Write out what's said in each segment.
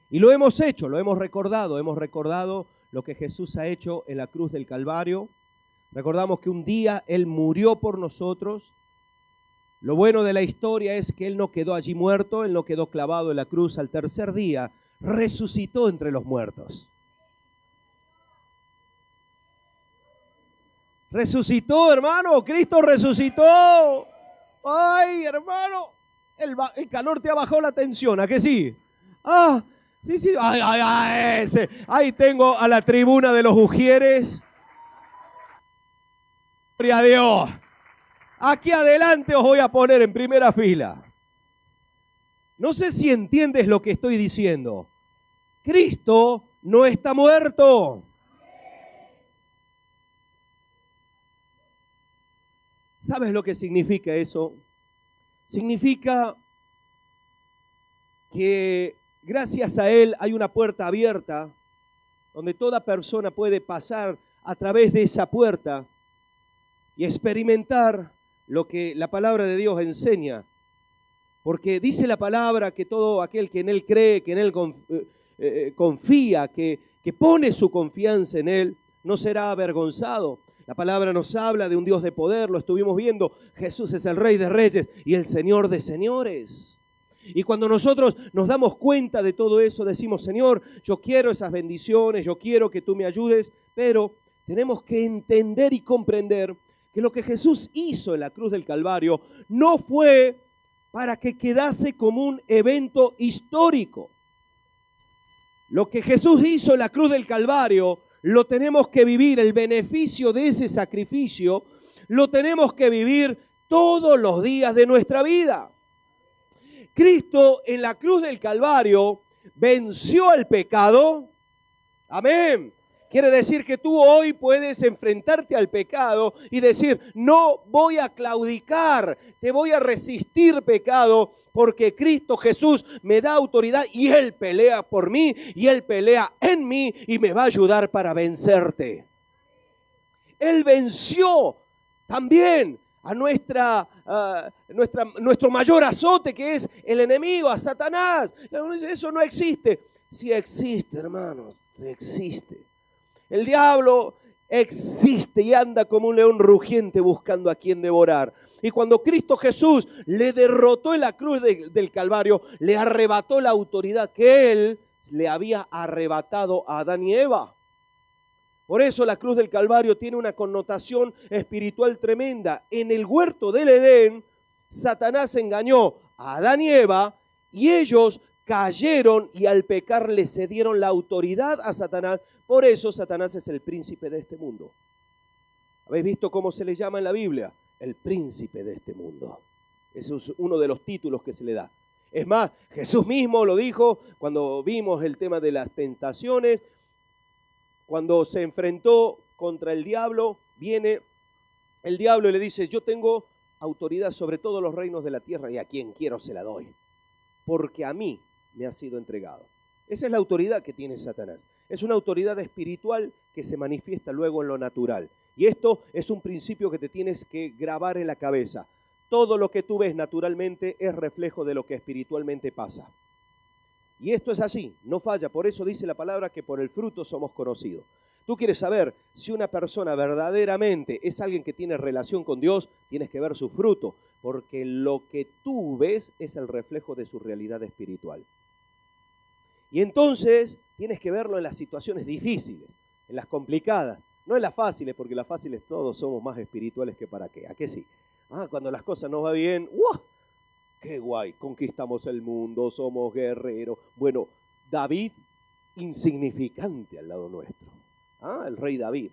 Y lo hemos hecho, lo hemos recordado lo que Jesús ha hecho en la cruz del Calvario. Recordamos que un día Él murió por nosotros. Lo bueno de la historia es que Él no quedó allí muerto, Él no quedó clavado en la cruz. Al tercer día resucitó entre los muertos. Resucitó, hermano, Cristo resucitó. Ay, hermano, el calor te ha bajado la tensión, ¿a que sí? Ah, sí, sí, ahí tengo a la tribuna de los ujieres. Gloria a Dios. Aquí adelante os voy a poner en primera fila. No sé si entiendes lo que estoy diciendo. Cristo no está muerto. ¿Sabes lo que significa eso? Significa que gracias a Él hay una puerta abierta donde toda persona puede pasar a través de esa puerta y experimentar lo que la palabra de Dios enseña. Porque dice la palabra que todo aquel que en Él cree, que en Él confía, que pone su confianza en Él, no será avergonzado. La palabra nos habla de un Dios de poder, lo estuvimos viendo. Jesús es el Rey de Reyes y el Señor de Señores. Y cuando nosotros nos damos cuenta de todo eso, decimos, Señor, yo quiero esas bendiciones, yo quiero que tú me ayudes, pero tenemos que entender y comprender que lo que Jesús hizo en la cruz del Calvario no fue para que quedase como un evento histórico. Lo que Jesús hizo en la cruz del Calvario lo tenemos que vivir, el beneficio de ese sacrificio lo tenemos que vivir todos los días de nuestra vida. Cristo en la cruz del Calvario venció al pecado. Amén. Quiere decir que tú hoy puedes enfrentarte al pecado y decir, no voy a claudicar, te voy a resistir, pecado, porque Cristo Jesús me da autoridad y Él pelea por mí y Él pelea en mí y me va a ayudar para vencerte. Él venció también a nuestro mayor azote, que es el enemigo, a Satanás. Eso no existe. Sí existe, hermanos, existe. El diablo existe y anda como un león rugiente buscando a quien devorar. Y cuando Cristo Jesús le derrotó en la cruz del Calvario, le arrebató la autoridad que Él le había arrebatado a Adán y Eva. Por eso la cruz del Calvario tiene una connotación espiritual tremenda. En el huerto del Edén, Satanás engañó a Adán y Eva y ellos cayeron y al pecar le cedieron la autoridad a Satanás. Por eso Satanás es el príncipe de este mundo. ¿Habéis visto cómo se le llama en la Biblia? El príncipe de este mundo. Ese es uno de los títulos que se le da. Es más, Jesús mismo lo dijo cuando vimos el tema de las tentaciones. Cuando se enfrentó contra el diablo, viene el diablo y le dice, yo tengo autoridad sobre todos los reinos de la tierra y a quien quiero se la doy, porque a mí me ha sido entregado. Esa es la autoridad que tiene Satanás. Es una autoridad espiritual que se manifiesta luego en lo natural. Y esto es un principio que te tienes que grabar en la cabeza. Todo lo que tú ves naturalmente es reflejo de lo que espiritualmente pasa. Y esto es así, no falla. Por eso dice la palabra que por el fruto somos conocidos. Tú quieres saber si una persona verdaderamente es alguien que tiene relación con Dios, tienes que ver su fruto, porque lo que tú ves es el reflejo de su realidad espiritual. Y entonces tienes que verlo en las situaciones difíciles, en las complicadas, no en las fáciles, porque las fáciles todos somos más espirituales que para qué. ¿A qué sí? Cuando las cosas nos va bien, ¡wow! ¡Qué guay! Conquistamos el mundo, somos guerreros. Bueno, David, insignificante al lado nuestro. El rey David,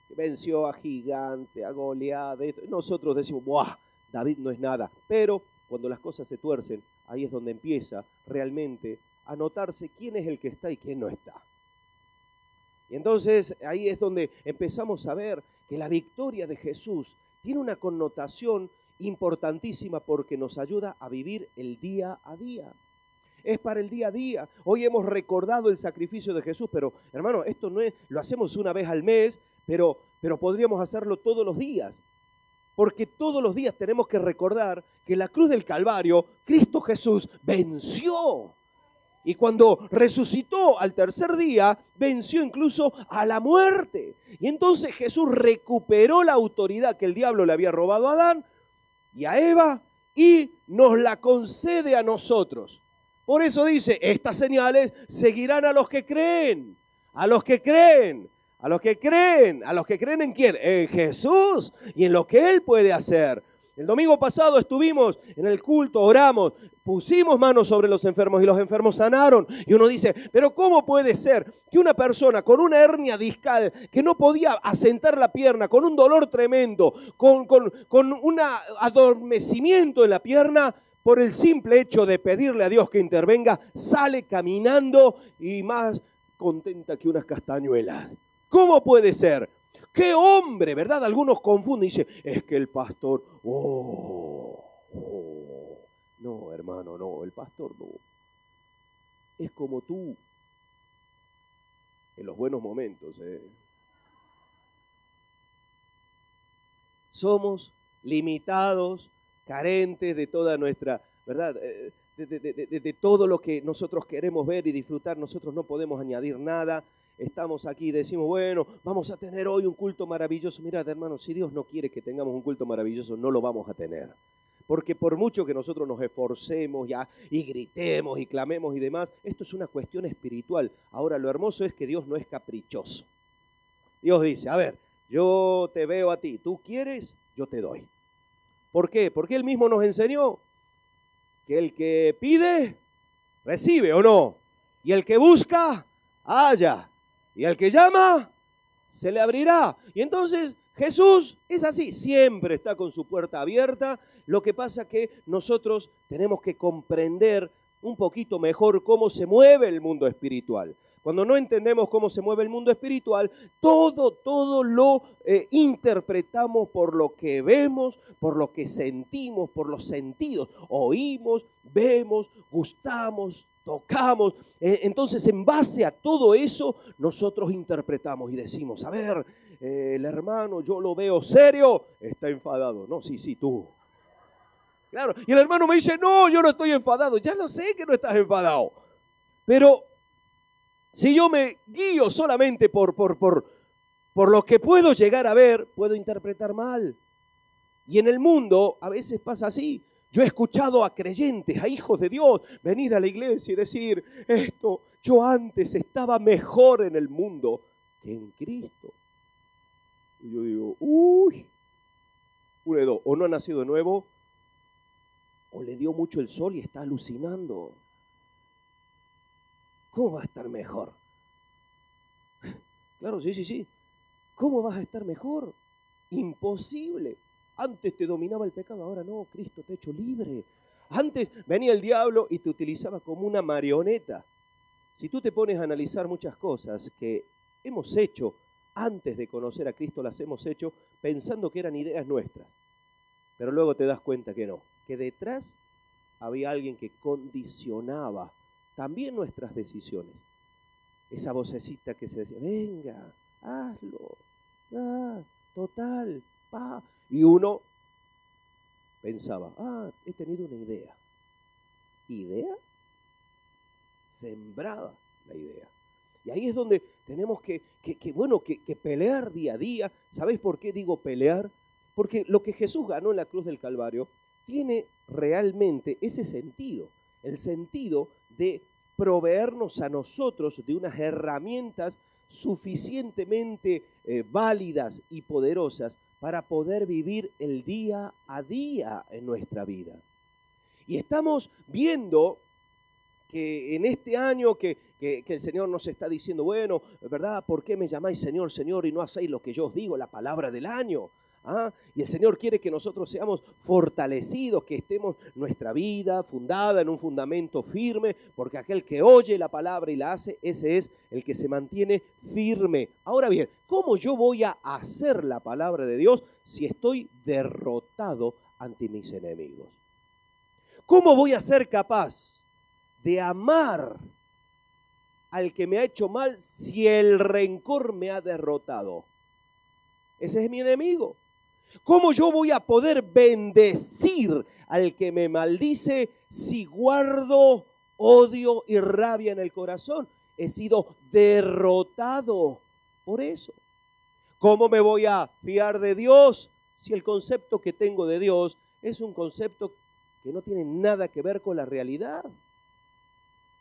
que venció a gigante, a Goliat. Nosotros decimos, ¡buah! David no es nada. Pero cuando las cosas se tuercen, ahí es donde empieza realmente a notarse quién es el que está y quién no está. Y entonces ahí es donde empezamos a ver que la victoria de Jesús tiene una connotación importantísima porque nos ayuda a vivir el día a día. Es para el día a día. Hoy hemos recordado el sacrificio de Jesús, pero hermano, esto no es, lo hacemos una vez al mes, pero podríamos hacerlo todos los días. Porque todos los días tenemos que recordar que en la cruz del Calvario, Cristo Jesús venció. Y cuando resucitó al tercer día, venció incluso a la muerte. Y entonces Jesús recuperó la autoridad que el diablo le había robado a Adán y a Eva y nos la concede a nosotros. Por eso dice, estas señales seguirán a los que creen, a los que creen, a los que creen, a los que creen ¿en quién? En Jesús y en lo que Él puede hacer. El domingo pasado estuvimos en el culto, oramos, pusimos manos sobre los enfermos y los enfermos sanaron. Y uno dice, pero ¿cómo puede ser que una persona con una hernia discal, que no podía asentar la pierna, con un dolor tremendo, con un adormecimiento en la pierna, por el simple hecho de pedirle a Dios que intervenga, sale caminando y más contenta que unas castañuelas? ¿Cómo puede ser? ¡Qué hombre! ¿Verdad? Algunos confunden y dicen, es que el pastor, no, hermano, no, el pastor no. Es como tú, en los buenos momentos. Somos limitados, carentes de toda nuestra, ¿verdad? De todo lo que nosotros queremos ver y disfrutar, nosotros no podemos añadir nada. Estamos aquí y decimos, bueno, vamos a tener hoy un culto maravilloso. Mirad, hermanos, si Dios no quiere que tengamos un culto maravilloso, no lo vamos a tener. Porque por mucho que nosotros nos esforcemos y gritemos y clamemos y demás, esto es una cuestión espiritual. Ahora, lo hermoso es que Dios no es caprichoso. Dios dice, a ver, yo te veo a ti, tú quieres, yo te doy. ¿Por qué? Porque Él mismo nos enseñó que el que pide, recibe, ¿o no? Y el que busca, halla. Y al que llama, se le abrirá. Y entonces Jesús es así, siempre está con su puerta abierta. Lo que pasa es que nosotros tenemos que comprender un poquito mejor cómo se mueve el mundo espiritual. Cuando no entendemos cómo se mueve el mundo espiritual, todo lo interpretamos por lo que vemos, por lo que sentimos, por los sentidos. Oímos, vemos, gustamos, tocamos. Entonces, en base a todo eso, nosotros interpretamos y decimos, a ver, el hermano, yo lo veo serio, está enfadado. No, sí, tú. Claro, y el hermano me dice, no, yo no estoy enfadado. Ya lo sé que no estás enfadado. Pero si yo me guío solamente por lo que puedo llegar a ver, puedo interpretar mal. Y en el mundo a veces pasa así. Yo he escuchado a creyentes, a hijos de Dios, venir a la iglesia y decir, esto, yo antes estaba mejor en el mundo que en Cristo. Y yo digo, una de dos, o no ha nacido de nuevo, o le dio mucho el sol y está alucinando. ¿Cómo va a estar mejor? Claro, sí. ¿Cómo vas a estar mejor? Imposible. Antes te dominaba el pecado, ahora no, Cristo te ha hecho libre. Antes venía el diablo y te utilizaba como una marioneta. Si tú te pones a analizar muchas cosas que hemos hecho antes de conocer a Cristo, las hemos hecho pensando que eran ideas nuestras. Pero luego te das cuenta que no, que detrás había alguien que condicionaba también nuestras decisiones. Esa vocecita que se decía, venga, hazlo, total, pa. Y uno pensaba, he tenido una idea. ¿Idea? Sembrada la idea. Y ahí es donde tenemos que pelear día a día. ¿Sabéis por qué digo pelear? Porque lo que Jesús ganó en la cruz del Calvario tiene realmente ese sentido. El sentido de proveernos a nosotros de unas herramientas suficientemente válidas y poderosas para poder vivir el día a día en nuestra vida. Y estamos viendo que en este año que el Señor nos está diciendo, bueno, ¿verdad? ¿Por qué me llamáis Señor, Señor y no hacéis lo que yo os digo, la palabra del año? Y el Señor quiere que nosotros seamos fortalecidos, que estemos nuestra vida fundada en un fundamento firme, porque aquel que oye la palabra y la hace, ese es el que se mantiene firme. Ahora bien, ¿cómo yo voy a hacer la palabra de Dios si estoy derrotado ante mis enemigos? ¿Cómo voy a ser capaz de amar al que me ha hecho mal si el rencor me ha derrotado? Ese es mi enemigo. ¿Cómo yo voy a poder bendecir al que me maldice si guardo odio y rabia en el corazón. He sido derrotado por eso. ¿Cómo me voy a fiar de Dios si el concepto que tengo de Dios es un concepto que no tiene nada que ver con la realidad?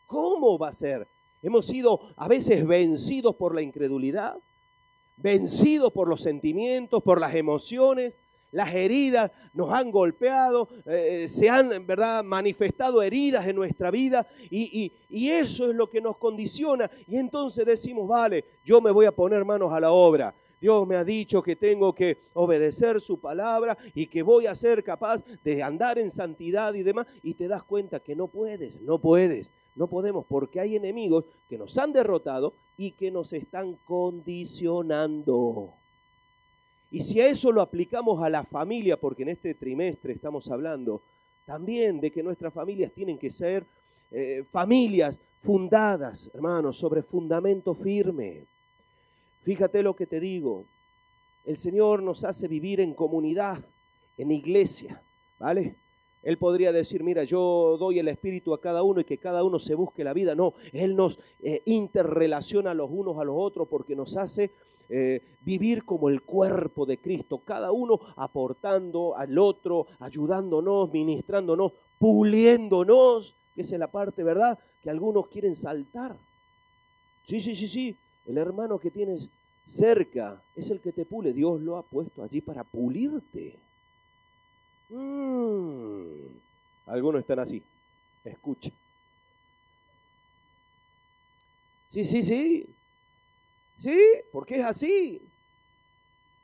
¿Cómo va a ser? Hemos sido a veces vencidos por la incredulidad, vencidos por los sentimientos, por las emociones. Las heridas nos han golpeado, se han, en verdad, manifestado heridas en nuestra vida y eso es lo que nos condiciona. Y entonces decimos, vale, yo me voy a poner manos a la obra. Dios me ha dicho que tengo que obedecer su palabra y que voy a ser capaz de andar en santidad y demás. Y te das cuenta que no puedes. No podemos porque hay enemigos que nos han derrotado y que nos están condicionando. Y si a eso lo aplicamos a la familia, porque en este trimestre estamos hablando también de que nuestras familias tienen que ser familias fundadas, hermanos, sobre fundamento firme. Fíjate lo que te digo, el Señor nos hace vivir en comunidad, en iglesia, ¿vale? Él podría decir, mira, yo doy el Espíritu a cada uno y que cada uno se busque la vida. No, Él nos interrelaciona los unos a los otros porque nos hace vivir como el cuerpo de Cristo, cada uno aportando al otro, ayudándonos, ministrándonos, puliéndonos, que esa es la parte, ¿verdad?, que algunos quieren saltar. Sí, el hermano que tienes cerca es el que te pule. Dios lo ha puesto allí para pulirte. Algunos están así, escucha. Sí, porque es así.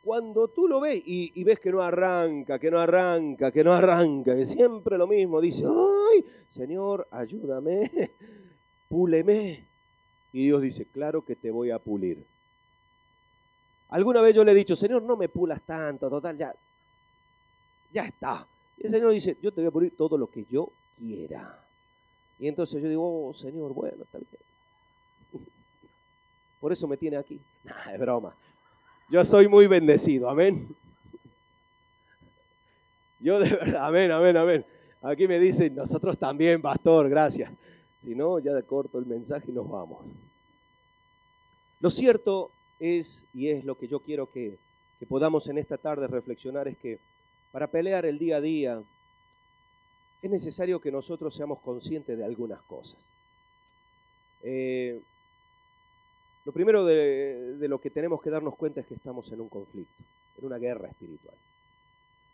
Cuando tú lo ves y ves que no arranca, que siempre lo mismo, dice, ay, Señor, ayúdame, púleme. Y Dios dice, claro que te voy a pulir. Alguna vez yo le he dicho, Señor, no me pulas tanto, total, ya está. Y el Señor dice, yo te voy a pulir todo lo que yo quiera. Y entonces yo digo, oh, Señor, bueno, está bien. Por eso me tiene aquí. Nah, es broma. Yo soy muy bendecido, amén. Yo de verdad, amén. Aquí me dicen, nosotros también, pastor, gracias. Si no, ya corto el mensaje y nos vamos. Lo cierto es, y es lo que yo quiero que podamos en esta tarde reflexionar, es que para pelear el día a día es necesario que nosotros seamos conscientes de algunas cosas. Lo primero de lo que tenemos que darnos cuenta es que estamos en un conflicto, en una guerra espiritual.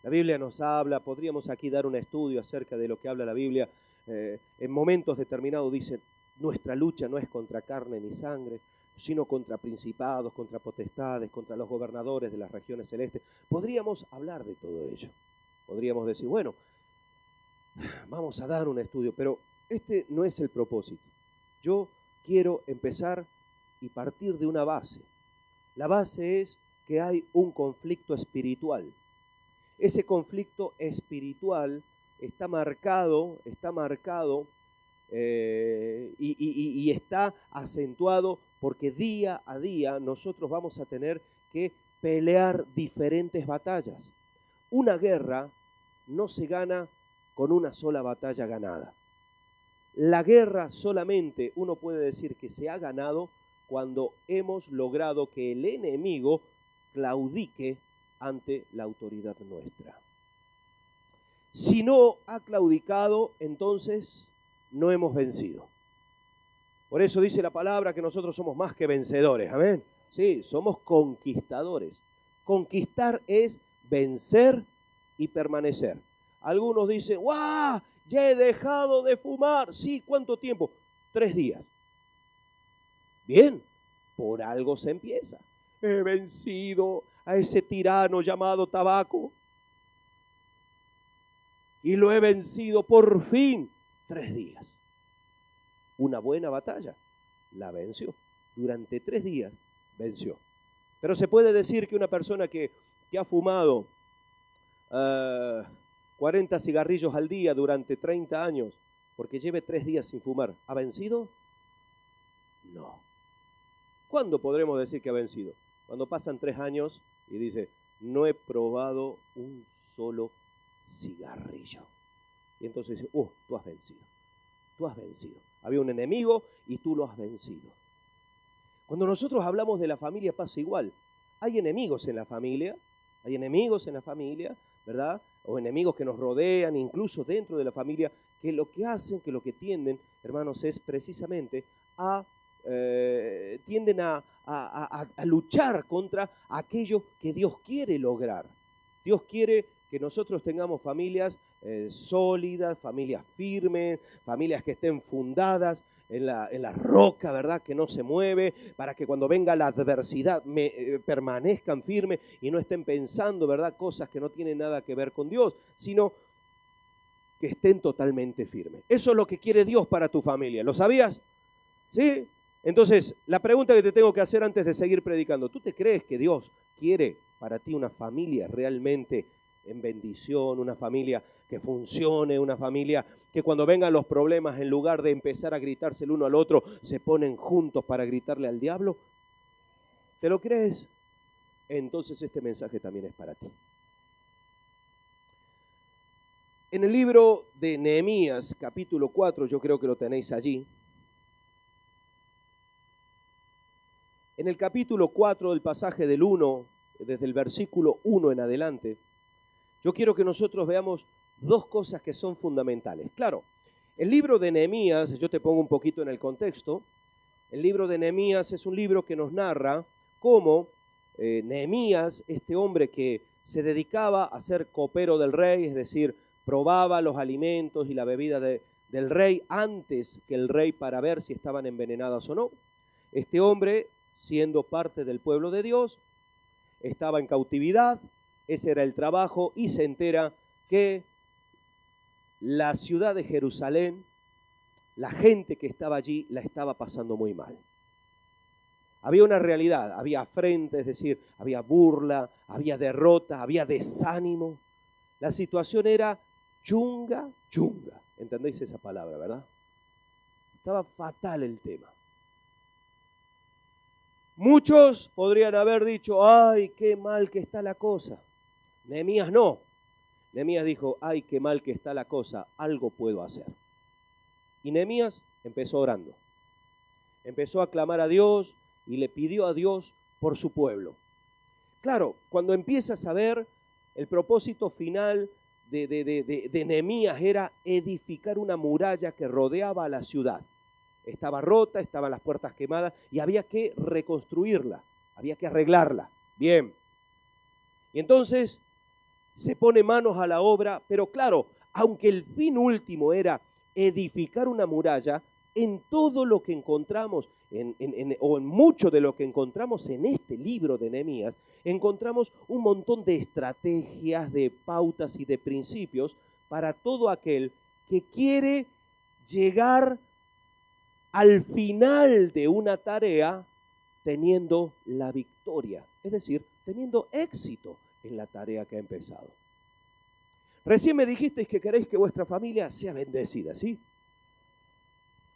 La Biblia nos habla, podríamos aquí dar un estudio acerca de lo que habla la Biblia. En momentos determinados dice, nuestra lucha no es contra carne ni sangre, sino contra principados, contra potestades, contra los gobernadores de las regiones celestes. Podríamos hablar de todo ello. Podríamos decir, bueno, vamos a dar un estudio, pero este no es el propósito. Yo quiero empezar y partir de una base. La base es que hay un conflicto espiritual. Ese conflicto espiritual está marcado y está acentuado porque día a día nosotros vamos a tener que pelear diferentes batallas. Una guerra no se gana con una sola batalla ganada. La guerra solamente uno puede decir que se ha ganado cuando hemos logrado que el enemigo claudique ante la autoridad nuestra. Si no ha claudicado, entonces no hemos vencido. Por eso dice la palabra que nosotros somos más que vencedores, amén. Sí, somos conquistadores. Conquistar es vencer y permanecer. Algunos dicen, ¡guau! Ya he dejado de fumar. Sí, ¿cuánto tiempo? 3 días. Bien, por algo se empieza. He vencido a ese tirano llamado tabaco. Y lo he vencido por fin. 3 días. Una buena batalla. La venció. Durante 3 días venció. Pero se puede decir que una persona que ha fumado 40 cigarrillos al día durante 30 años, porque lleve 3 días sin fumar, ¿ha vencido? No. ¿Cuándo podremos decir que ha vencido? Cuando pasan 3 años y dice, no he probado un solo cigarrillo. Y entonces dice, tú has vencido. Había un enemigo y tú lo has vencido. Cuando nosotros hablamos de la familia pasa igual. Hay enemigos en la familia, ¿verdad? O enemigos que nos rodean, incluso dentro de la familia, que lo que hacen, que lo que tienden, hermanos, es precisamente tienden a luchar contra aquello que Dios quiere lograr. Dios quiere que nosotros tengamos familias sólidas, familias firmes, familias que estén fundadas en la roca, ¿verdad? Que no se mueve, para que cuando venga la adversidad permanezcan firmes y no estén pensando, ¿verdad? Cosas que no tienen nada que ver con Dios, sino que estén totalmente firmes. Eso es lo que quiere Dios para tu familia. ¿Lo sabías? ¿Sí? Entonces, la pregunta que te tengo que hacer antes de seguir predicando, ¿tú te crees que Dios quiere para ti una familia realmente en bendición, una familia que funcione, una familia que cuando vengan los problemas, en lugar de empezar a gritarse el uno al otro, se ponen juntos para gritarle al diablo? ¿Te lo crees? Entonces este mensaje también es para ti. En el libro de Nehemías, capítulo 4, yo creo que lo tenéis allí. En el capítulo 4 del pasaje del 1, desde el versículo 1 en adelante, yo quiero que nosotros veamos dos cosas que son fundamentales. Claro, el libro de Nehemías, yo te pongo un poquito en el contexto, el libro de Nehemías es un libro que nos narra cómo Nehemías, este hombre que se dedicaba a ser copero del rey, es decir, probaba los alimentos y la bebida del rey antes que el rey para ver si estaban envenenadas o no. Este hombre, siendo parte del pueblo de Dios, estaba en cautividad, ese era el trabajo, y se entera que la ciudad de Jerusalén, la gente que estaba allí, la estaba pasando muy mal. Había una realidad, había afrenta, es decir, había burla, había derrota, había desánimo. La situación era chunga. ¿Entendéis esa palabra, verdad? Estaba fatal el tema. Muchos podrían haber dicho, ay, qué mal que está la cosa. Nehemías no. Nehemías dijo, ay, qué mal que está la cosa, algo puedo hacer. Y Nehemías empezó orando. Empezó a clamar a Dios y le pidió a Dios por su pueblo. Claro, cuando empiezas a ver el propósito final de Nehemías era edificar una muralla que rodeaba a la ciudad. Estaba rota, estaban las puertas quemadas y había que reconstruirla, había que arreglarla. Bien. Y entonces se pone manos a la obra, pero claro, aunque el fin último era edificar una muralla, en todo lo que encontramos, o en mucho de lo que encontramos en este libro de Nehemías, encontramos un montón de estrategias, de pautas y de principios para todo aquel que quiere llegar al final de una tarea teniendo la victoria, es decir, teniendo éxito en la tarea que ha empezado. Recién me dijisteis que queréis que vuestra familia sea bendecida, ¿sí?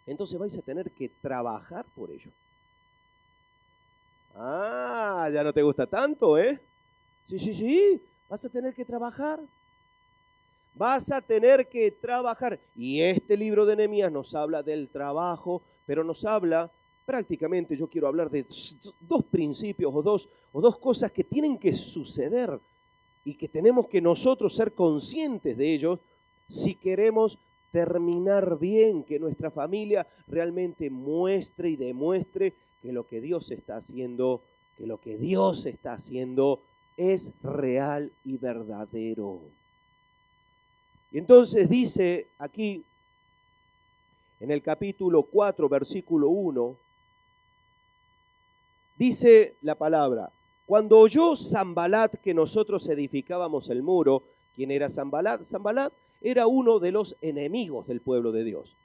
Entonces vais a tener que trabajar por ello. Ah, ya no te gusta tanto, ¿eh? Sí, vas a tener que trabajar. Vas a tener que trabajar. Y este libro de Nehemías nos habla del trabajo, pero nos habla prácticamente, yo quiero hablar de dos principios o dos cosas que tienen que suceder y que tenemos que nosotros ser conscientes de ellos si queremos terminar bien, que nuestra familia realmente muestre y demuestre que lo que Dios está haciendo, es real y verdadero. Y entonces dice aquí, en el capítulo 4, versículo 1, dice la palabra, cuando oyó Sanbalat que nosotros edificábamos el muro, ¿quién era Sanbalat? Sanbalat era uno de los enemigos del pueblo de Dios.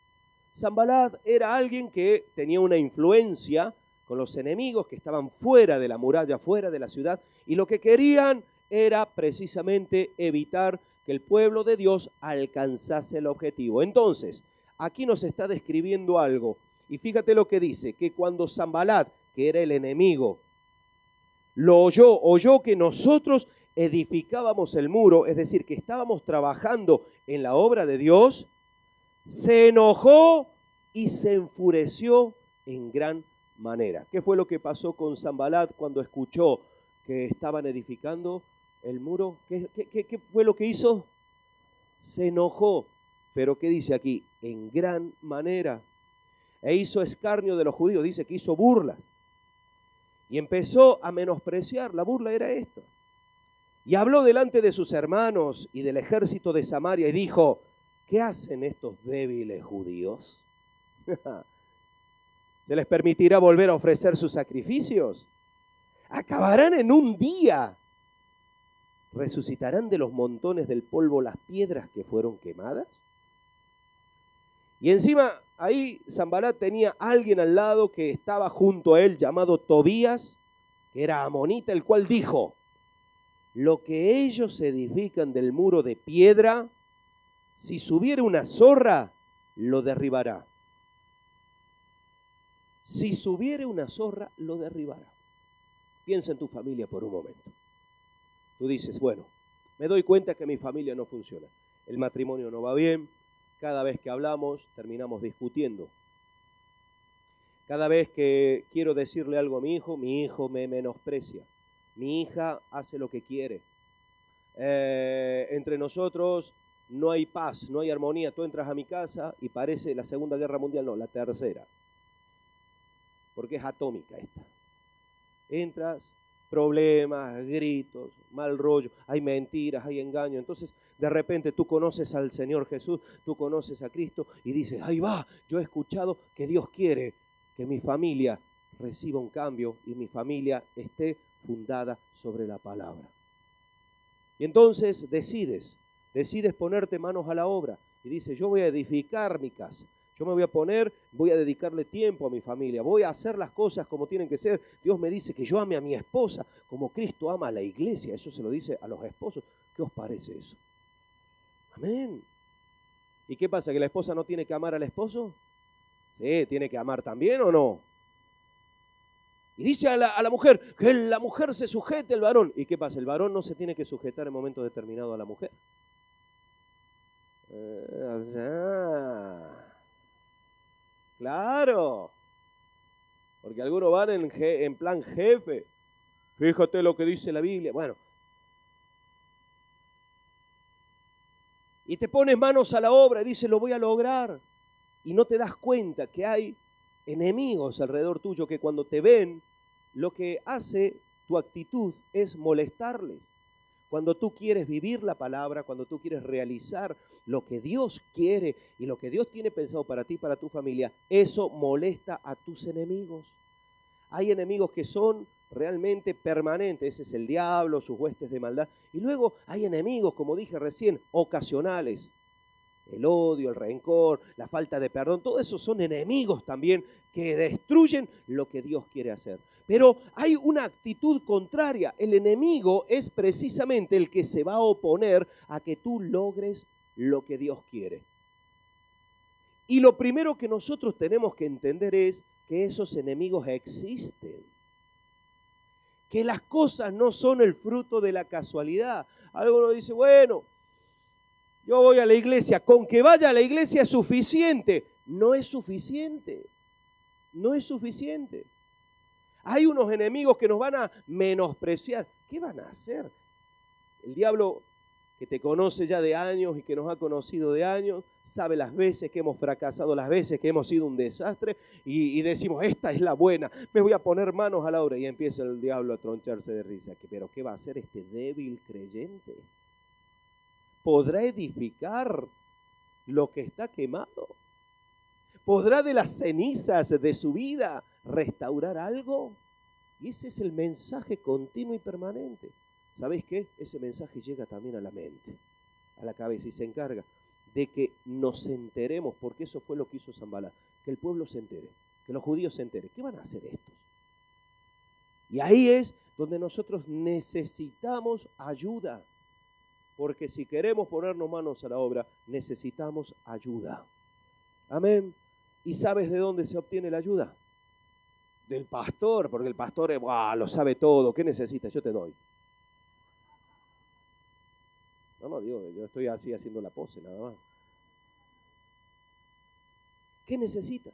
Sanbalat era alguien que tenía una influencia con los enemigos que estaban fuera de la muralla, fuera de la ciudad, y lo que querían era precisamente evitar que el pueblo de Dios alcanzase el objetivo. Entonces, aquí nos está describiendo algo, y fíjate lo que dice, que cuando Sanbalat, que era el enemigo, lo oyó que nosotros edificábamos el muro, es decir, que estábamos trabajando en la obra de Dios, se enojó y se enfureció en gran manera. ¿Qué fue lo que pasó con Sanbalat cuando escuchó que estaban edificando el muro? ¿Qué fue lo que hizo? Se enojó. Pero ¿qué dice aquí? En gran manera. E hizo escarnio de los judíos, dice que hizo burla. Y empezó a menospreciar. La burla era esto. Y habló delante de sus hermanos y del ejército de Samaria y dijo: ¿qué hacen estos débiles judíos? ¿Se les permitirá volver a ofrecer sus sacrificios? ¿Acabarán en un día? ¿Resucitarán de los montones del polvo las piedras que fueron quemadas? Y encima ahí Sanbalat tenía a alguien al lado que estaba junto a él, llamado Tobías, que era amonita, el cual dijo: lo que ellos edifican del muro de piedra, si subiera una zorra, lo derribará. Si subiera una zorra, lo derribará. Piensa en tu familia por un momento. Tú dices: bueno, me doy cuenta que mi familia no funciona. El matrimonio no va bien. Cada vez que hablamos, terminamos discutiendo. Cada vez que quiero decirle algo a mi hijo me menosprecia. Mi hija hace lo que quiere. Entre nosotros no hay paz, no hay armonía. Tú entras a mi casa y parece la Segunda Guerra Mundial, no, la tercera. Porque es atómica esta. Entras, problemas, gritos, mal rollo, hay mentiras, hay engaño. Entonces, de repente tú conoces al Señor Jesús, tú conoces a Cristo y dices: ahí va, yo he escuchado que Dios quiere que mi familia reciba un cambio y mi familia esté fundada sobre la palabra. Y entonces decides ponerte manos a la obra y dices: yo voy a edificar mi casa. Yo me voy a dedicarle tiempo a mi familia, voy a hacer las cosas como tienen que ser. Dios me dice que yo ame a mi esposa como Cristo ama a la iglesia. Eso se lo dice a los esposos. ¿Qué os parece eso? Amén. ¿Y qué pasa? ¿Que la esposa no tiene que amar al esposo? Sí, tiene que amar también, ¿o no? Y dice a la mujer que la mujer se sujete al varón. ¿Y qué pasa? El varón no se tiene que sujetar en momento determinado a la mujer. Claro, porque algunos van en plan jefe. Fíjate lo que dice la Biblia. Bueno, y te pones manos a la obra y dices: lo voy a lograr. Y no te das cuenta que hay enemigos alrededor tuyo que cuando te ven, lo que hace tu actitud es molestarles. Cuando tú quieres vivir la palabra, cuando tú quieres realizar lo que Dios quiere y lo que Dios tiene pensado para ti, para tu familia, eso molesta a tus enemigos. Hay enemigos que son realmente permanentes, ese es el diablo, sus huestes de maldad. Y luego hay enemigos, como dije recién, ocasionales. El odio, el rencor, la falta de perdón, todo eso son enemigos también que destruyen lo que Dios quiere hacer. Pero hay una actitud contraria. El enemigo es precisamente el que se va a oponer a que tú logres lo que Dios quiere. Y lo primero que nosotros tenemos que entender es que esos enemigos existen. Que las cosas no son el fruto de la casualidad. Alguno dice: bueno, yo voy a la iglesia, con que vaya a la iglesia es suficiente. No es suficiente. No es suficiente. Hay unos enemigos que nos van a menospreciar. ¿Qué van a hacer? El diablo, que te conoce ya de años y que nos ha conocido de años, sabe las veces que hemos fracasado, las veces que hemos sido un desastre y decimos: esta es la buena, me voy a poner manos a la obra. Y empieza el diablo a troncharse de risa. ¿Pero qué va a hacer este débil creyente? ¿Podrá edificar lo que está quemado? ¿Podrá de las cenizas de su vida restaurar algo? Y ese es el mensaje continuo y permanente. ¿Sabéis qué? Ese mensaje llega también a la mente, a la cabeza, y se encarga de que nos enteremos, porque eso fue lo que hizo Sanbalat, que el pueblo se entere, que los judíos se enteren. ¿Qué van a hacer estos? Y ahí es donde nosotros necesitamos ayuda, porque si queremos ponernos manos a la obra, necesitamos ayuda. Amén. ¿Y sabes de dónde se obtiene la ayuda? Del pastor, porque el pastor lo sabe todo. ¿Qué necesitas? Yo te doy. No, digo, yo estoy así haciendo la pose, nada más. ¿Qué necesitas?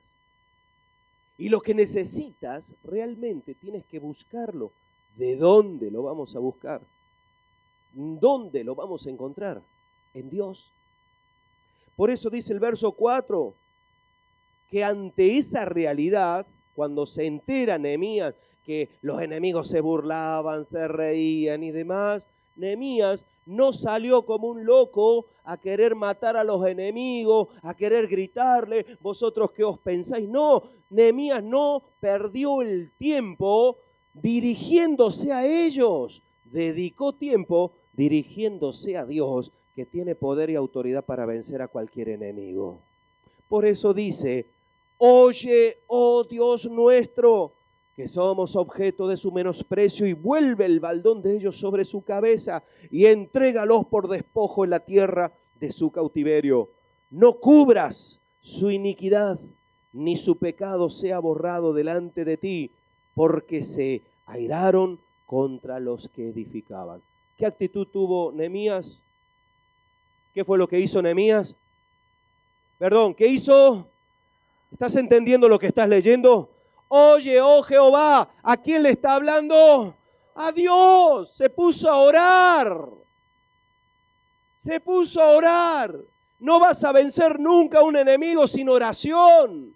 Y lo que necesitas realmente tienes que buscarlo. ¿De dónde lo vamos a buscar? ¿Dónde lo vamos a encontrar? En Dios. Por eso dice el verso 4, que ante esa realidad, cuando se entera Nehemías que los enemigos se burlaban, se reían y demás, Nehemías no salió como un loco a querer matar a los enemigos, a querer gritarle, ¿vosotros qué os pensáis? No, Nehemías no perdió el tiempo dirigiéndose a ellos, dedicó tiempo dirigiéndose a Dios, que tiene poder y autoridad para vencer a cualquier enemigo. Por eso dice, oye, oh Dios nuestro, que somos objeto de su menosprecio, y vuelve el baldón de ellos sobre su cabeza, y entrégalos por despojo en la tierra de su cautiverio. No cubras su iniquidad, ni su pecado sea borrado delante de ti, porque se airaron contra los que edificaban. ¿Qué actitud tuvo Nehemías? ¿Qué fue lo que hizo Nehemías? Perdón, ¿qué hizo? ¿Estás entendiendo lo que estás leyendo? Oye, oh Jehová, ¿a quién le está hablando? A Dios. Se puso a orar. Se puso a orar. No vas a vencer nunca a un enemigo sin oración.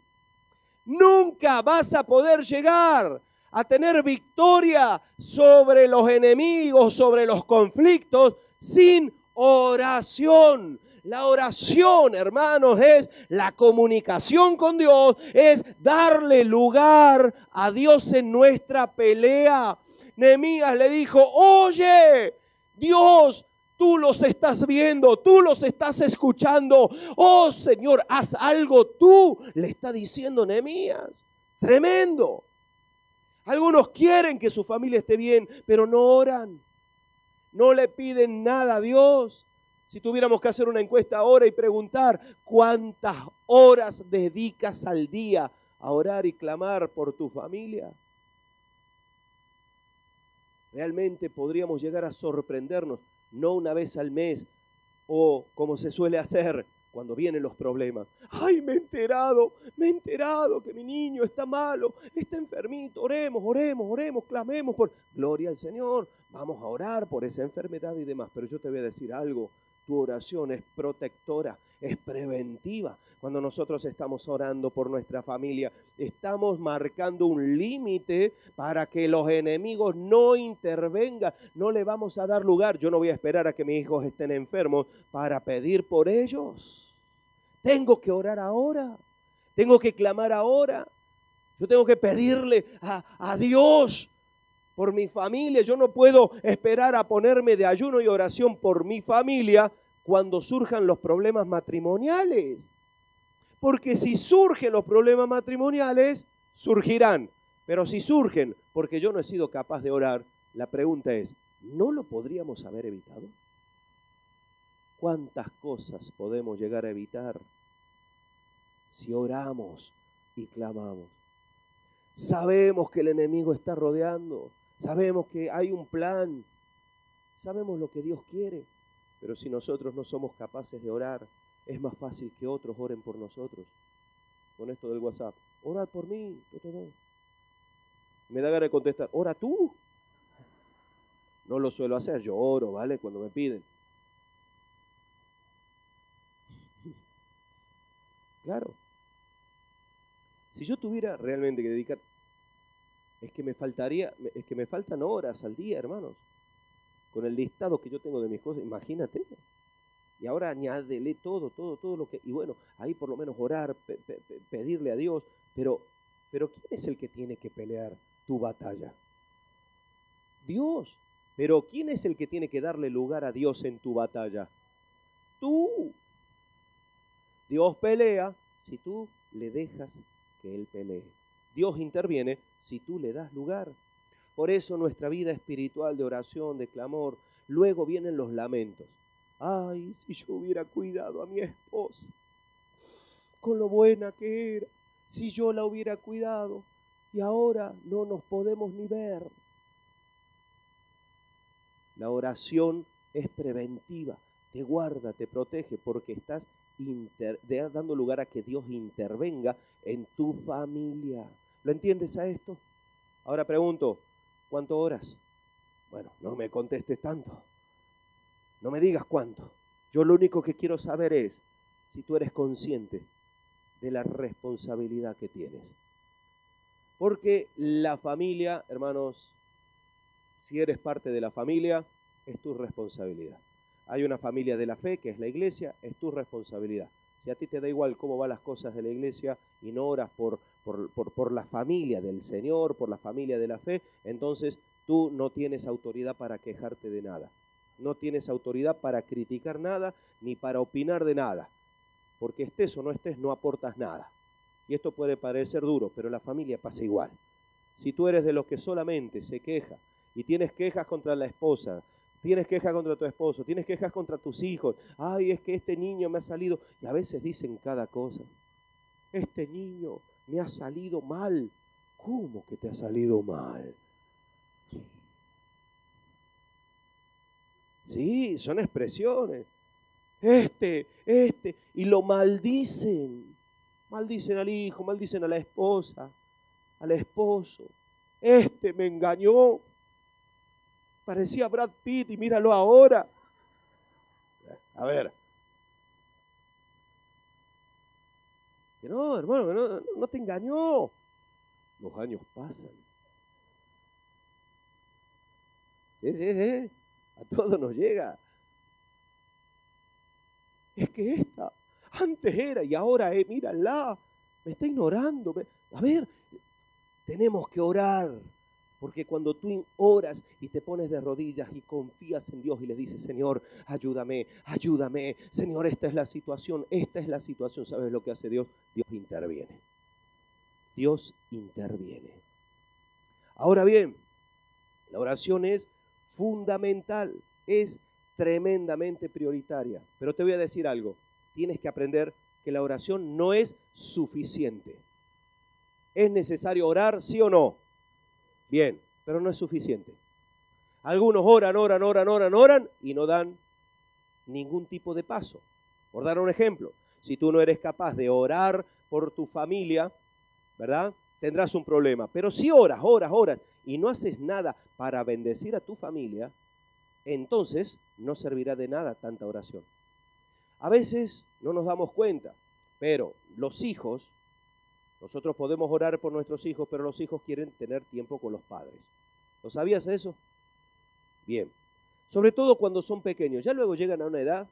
Nunca vas a poder llegar a tener victoria sobre los enemigos, sobre los conflictos, sin oración. La oración, hermanos, es la comunicación con Dios, es darle lugar a Dios en nuestra pelea. Nehemías le dijo, oye, Dios, tú los estás viendo, tú los estás escuchando. Oh Señor, haz algo tú, le está diciendo Nehemías. Tremendo. Algunos quieren que su familia esté bien, pero no oran. No le piden nada a Dios. Si tuviéramos que hacer una encuesta ahora y preguntar cuántas horas dedicas al día a orar y clamar por tu familia, realmente podríamos llegar a sorprendernos, no una vez al mes o como se suele hacer cuando vienen los problemas. ¡Ay, me he enterado que mi niño está malo, está enfermito! Oremos, clamemos por... Gloria al Señor, vamos a orar por esa enfermedad y demás. Pero yo te voy a decir algo, tu oración es protectora, es preventiva. Cuando nosotros estamos orando por nuestra familia, estamos marcando un límite para que los enemigos no intervengan. No le vamos a dar lugar. Yo no voy a esperar a que mis hijos estén enfermos para pedir por ellos. Tengo que orar ahora. Tengo que clamar ahora. Yo tengo que pedirle a Dios por mi familia. Yo no puedo esperar a ponerme de ayuno y oración por mi familia cuando surjan los problemas matrimoniales. Porque si surgen los problemas matrimoniales, surgirán. Pero si surgen porque yo no he sido capaz de orar, la pregunta es, ¿no lo podríamos haber evitado? ¿Cuántas cosas podemos llegar a evitar si oramos y clamamos? Sabemos que el enemigo está rodeando. Sabemos que hay un plan. Sabemos lo que Dios quiere. Pero si nosotros no somos capaces de orar, es más fácil que otros oren por nosotros. Con esto del WhatsApp, orad por mí. Me da ganas de contestar, ora tú. No lo suelo hacer, yo oro, ¿vale? Cuando me piden. Claro. Si yo tuviera realmente que dedicar, es que me faltan horas al día, hermanos. Con el listado que yo tengo de mis cosas, imagínate. Y ahora añádele todo lo que... Y bueno, ahí por lo menos orar, pedirle a Dios. Pero ¿quién es el que tiene que pelear tu batalla? Dios. Pero ¿quién es el que tiene que darle lugar a Dios en tu batalla? Tú. Dios pelea si tú le dejas que Él pelee. Dios interviene si tú le das lugar. Por eso nuestra vida espiritual de oración, de clamor, luego vienen los lamentos. Ay, si yo hubiera cuidado a mi esposa, con lo buena que era, si yo la hubiera cuidado, y ahora no nos podemos ni ver. La oración es preventiva, te guarda, te protege, porque estás dando lugar a que Dios intervenga en tu familia. ¿Lo entiendes a esto? Ahora pregunto, ¿cuánto oras? Bueno, no me contestes tanto. No me digas cuánto. Yo lo único que quiero saber es si tú eres consciente de la responsabilidad que tienes. Porque la familia, hermanos, si eres parte de la familia, es tu responsabilidad. Hay una familia de la fe, que es la iglesia, es tu responsabilidad. Si a ti te da igual cómo van las cosas de la iglesia y no oras por la familia del Señor, por la familia de la fe, entonces tú no tienes autoridad para quejarte de nada. No tienes autoridad para criticar nada, ni para opinar de nada. Porque estés o no estés, no aportas nada. Y esto puede parecer duro, pero la familia pasa igual. Si tú eres de los que solamente se queja y tienes quejas contra la esposa, tienes quejas contra tu esposo, tienes quejas contra tus hijos, ay, es que este niño me ha salido, y a veces dicen cada cosa, este niño me ha salido mal. ¿Cómo que te ha salido mal? Sí, son expresiones. Y lo maldicen. Maldicen al hijo, maldicen a la esposa, al esposo. Me engañó. Parecía Brad Pitt y míralo ahora. A ver. Que no, hermano, que no te engañó. Los años pasan. Sí. A todos nos llega. Es que esta antes era y ahora mírala, me está ignorando. A ver, tenemos que orar, porque cuando tú oras y te pones de rodillas y confías en Dios y le dices, Señor, ayúdame, Señor, esta es la situación, ¿sabes lo que hace Dios? Dios interviene. Dios interviene. Ahora bien, la oración es fundamental, es tremendamente prioritaria. Pero te voy a decir algo, tienes que aprender que la oración no es suficiente. ¿Es necesario orar, sí o no? Bien, pero no es suficiente. Algunos oran y no dan ningún tipo de paso. Por dar un ejemplo, si tú no eres capaz de orar por tu familia, ¿verdad? Tendrás un problema. Pero si oras y no haces nada para bendecir a tu familia, entonces no servirá de nada tanta oración. A veces no nos damos cuenta, pero los hijos, nosotros podemos orar por nuestros hijos, pero los hijos quieren tener tiempo con los padres. ¿Lo sabías eso? Bien. Sobre todo cuando son pequeños. Ya luego llegan a una edad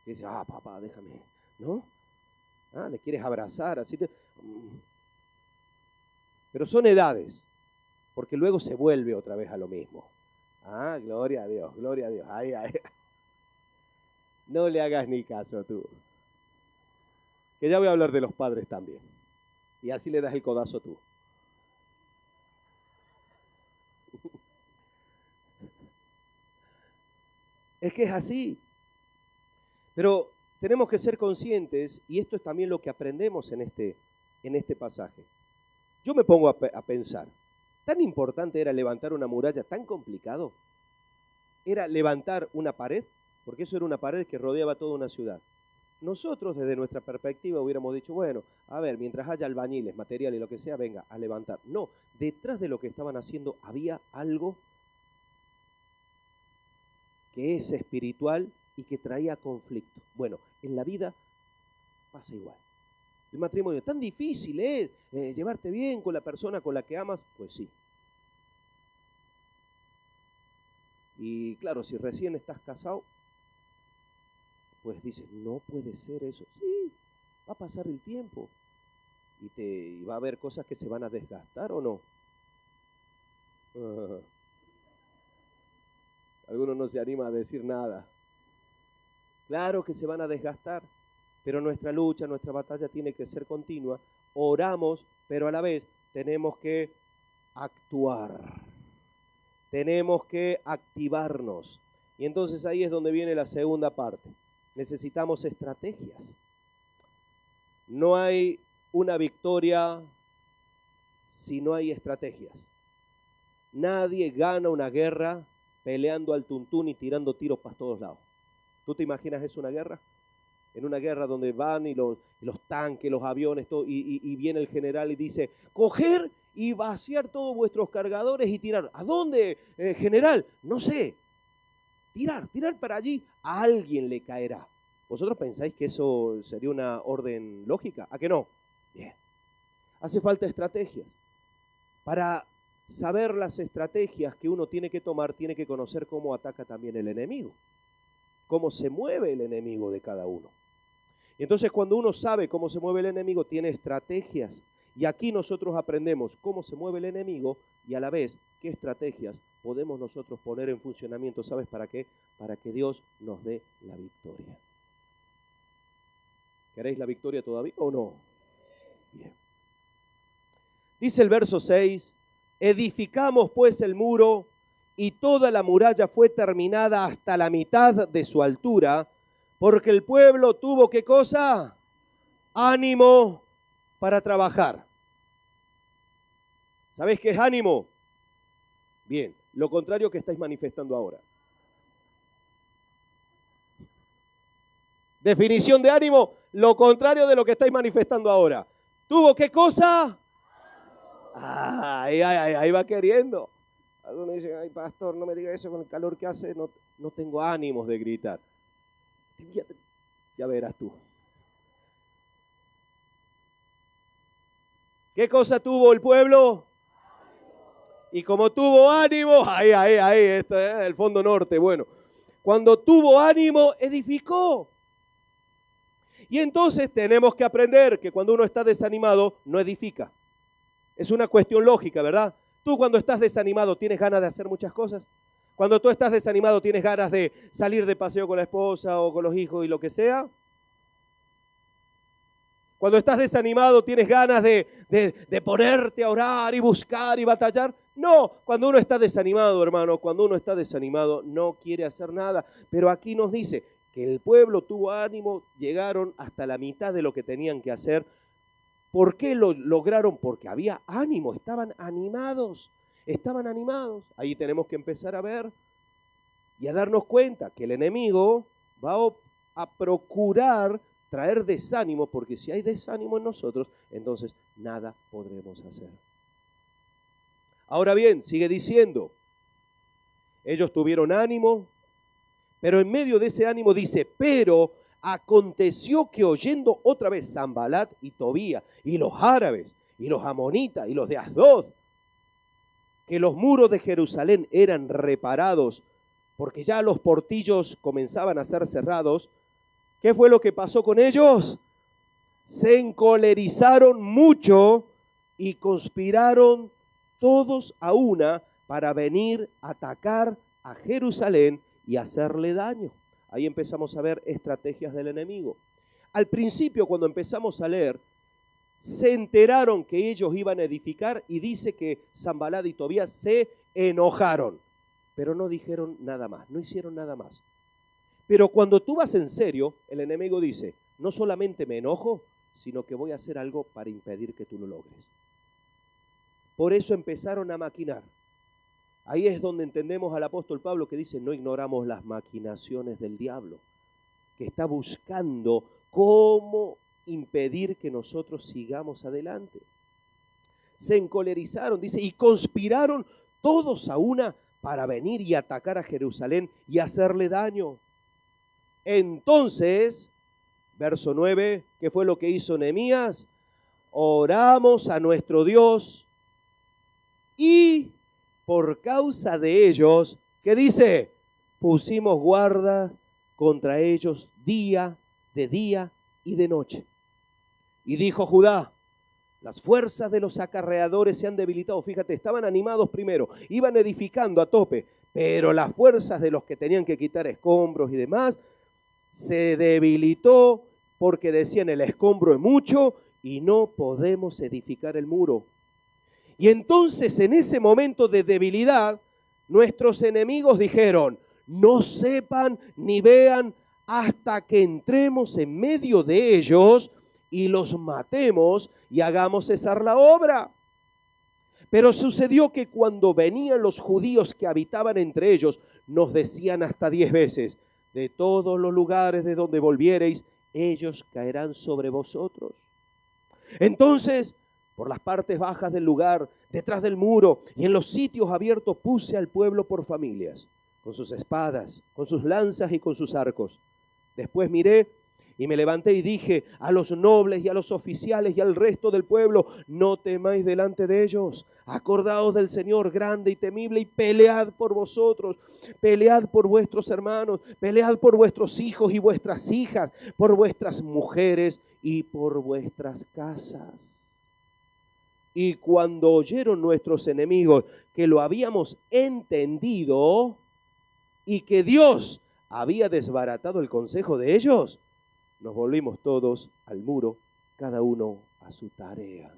que dicen, papá, déjame, ¿no? Le quieres abrazar, así te... Pero son edades, porque luego se vuelve otra vez a lo mismo. Gloria a Dios, gloria a Dios. Ay. No le hagas ni caso tú. Que ya voy a hablar de los padres también. Y así le das el codazo tú. Es que es así. Pero tenemos que ser conscientes, y esto es también lo que aprendemos en este pasaje. Yo me pongo a pensar, ¿tan importante era levantar una muralla? ¿Tan complicado? ¿Era levantar una pared? Porque eso era una pared que rodeaba toda una ciudad. Nosotros, desde nuestra perspectiva, hubiéramos dicho, bueno, a ver, mientras haya albañiles, materiales, lo que sea, venga, a levantar. No, detrás de lo que estaban haciendo había algo que es espiritual y que traía conflicto. Bueno, en la vida pasa igual. El matrimonio, ¿tan difícil es llevarte bien con la persona con la que amas? Pues sí. Y claro, si recién estás casado, pues dices, no puede ser eso. Sí, va a pasar el tiempo y va a haber cosas que se van a desgastar, ¿o no? Algunos no se anima a decir nada. Claro que se van a desgastar, pero nuestra lucha, nuestra batalla tiene que ser continua. Oramos, pero a la vez tenemos que actuar. Tenemos que activarnos. Y entonces ahí es donde viene la segunda parte. Necesitamos estrategias. No hay una victoria si no hay estrategias. Nadie gana una guerra peleando al tuntún y tirando tiros para todos lados. ¿Tú te imaginas eso una guerra? en una guerra donde van y los tanques, los aviones, todo, y viene el general y dice, coger y vaciar todos vuestros cargadores y tirar. ¿A dónde, general? No sé. Tirar para allí. A alguien le caerá. ¿Vosotros pensáis que eso sería una orden lógica? ¿A que no? Bien. Hace falta estrategias. Para saber las estrategias que uno tiene que tomar, tiene que conocer cómo ataca también el enemigo. Cómo se mueve el enemigo de cada uno. Y entonces cuando uno sabe cómo se mueve el enemigo, tiene estrategias. Y aquí nosotros aprendemos cómo se mueve el enemigo y a la vez qué estrategias podemos nosotros poner en funcionamiento. ¿Sabes para qué? Para que Dios nos dé la victoria. ¿Queréis la victoria todavía o no? Bien. Dice el verso 6, edificamos pues el muro y toda la muralla fue terminada hasta la mitad de su altura, porque el pueblo tuvo, ¿qué cosa? Ánimo para trabajar. ¿Sabéis qué es ánimo? Bien, lo contrario que estáis manifestando ahora. Definición de ánimo, lo contrario de lo que estáis manifestando ahora. ¿Tuvo qué cosa? Ahí va queriendo. Algunos dicen, ay pastor, no me diga eso con el calor que hace, no tengo ánimos de gritar. Ya verás tú. ¿Qué cosa tuvo el pueblo? Y como tuvo ánimo, esto es el fondo norte, bueno. Cuando tuvo ánimo, edificó. Y entonces tenemos que aprender que cuando uno está desanimado, no edifica. Es una cuestión lógica, ¿verdad? Tú cuando estás desanimado, ¿tienes ganas de hacer muchas cosas? Cuando tú estás desanimado, ¿tienes ganas de salir de paseo con la esposa o con los hijos y lo que sea? Cuando estás desanimado, ¿tienes ganas de ponerte a orar y buscar y batallar? No, cuando uno está desanimado, hermano, cuando uno está desanimado, no quiere hacer nada. Pero aquí nos dice que el pueblo tuvo ánimo, llegaron hasta la mitad de lo que tenían que hacer. ¿Por qué lo lograron? Porque había ánimo, estaban animados. Ahí tenemos que empezar a ver y a darnos cuenta que el enemigo va a procurar traer desánimo, porque si hay desánimo en nosotros, entonces nada podremos hacer. Ahora bien, sigue diciendo, ellos tuvieron ánimo, pero en medio de ese ánimo dice, pero aconteció que oyendo otra vez Sanbalat y Tobía y los árabes y los amonitas y los de Asdod, que los muros de Jerusalén eran reparados, porque ya los portillos comenzaban a ser cerrados, ¿qué fue lo que pasó con ellos? Se encolerizaron mucho y conspiraron todos a una para venir a atacar a Jerusalén y hacerle daño. Ahí empezamos a ver estrategias del enemigo. Al principio, cuando empezamos a leer, se enteraron que ellos iban a edificar y dice que Sanbalat y Tobías se enojaron, pero no dijeron nada más, no hicieron nada más. Pero cuando tú vas en serio, el enemigo dice, no solamente me enojo, sino que voy a hacer algo para impedir que tú lo logres. Por eso empezaron a maquinar. Ahí es donde entendemos al apóstol Pablo que dice, no ignoramos las maquinaciones del diablo, que está buscando cómo impedir que nosotros sigamos adelante. Se encolerizaron, dice, y conspiraron todos a una para venir y atacar a Jerusalén y hacerle daño. Entonces, verso 9, ¿qué fue lo que hizo Nehemías? Oramos a nuestro Dios y por causa de ellos, ¿qué dice? Pusimos guarda contra ellos día y de noche. Y dijo Judá, las fuerzas de los acarreadores se han debilitado. Fíjate, estaban animados primero, iban edificando a tope, pero las fuerzas de los que tenían que quitar escombros y demás, se debilitó porque decían el escombro es mucho y no podemos edificar el muro. Y entonces en ese momento de debilidad, nuestros enemigos dijeron, no sepan ni vean hasta que entremos en medio de ellos y los matemos y hagamos cesar la obra. Pero sucedió que cuando venían los judíos que habitaban entre ellos, nos decían hasta 10 veces, de todos los lugares de donde volviereis, ellos caerán sobre vosotros. Entonces, por las partes bajas del lugar, detrás del muro y en los sitios abiertos puse al pueblo por familias, con sus espadas, con sus lanzas y con sus arcos. Después miré y me levanté y dije a los nobles y a los oficiales y al resto del pueblo: no temáis delante de ellos. Acordaos del Señor grande y temible y pelead por vosotros, pelead por vuestros hermanos, pelead por vuestros hijos y vuestras hijas, por vuestras mujeres y por vuestras casas. Y cuando oyeron nuestros enemigos que lo habíamos entendido y que Dios había desbaratado el consejo de ellos, nos volvimos todos al muro, cada uno a su tarea.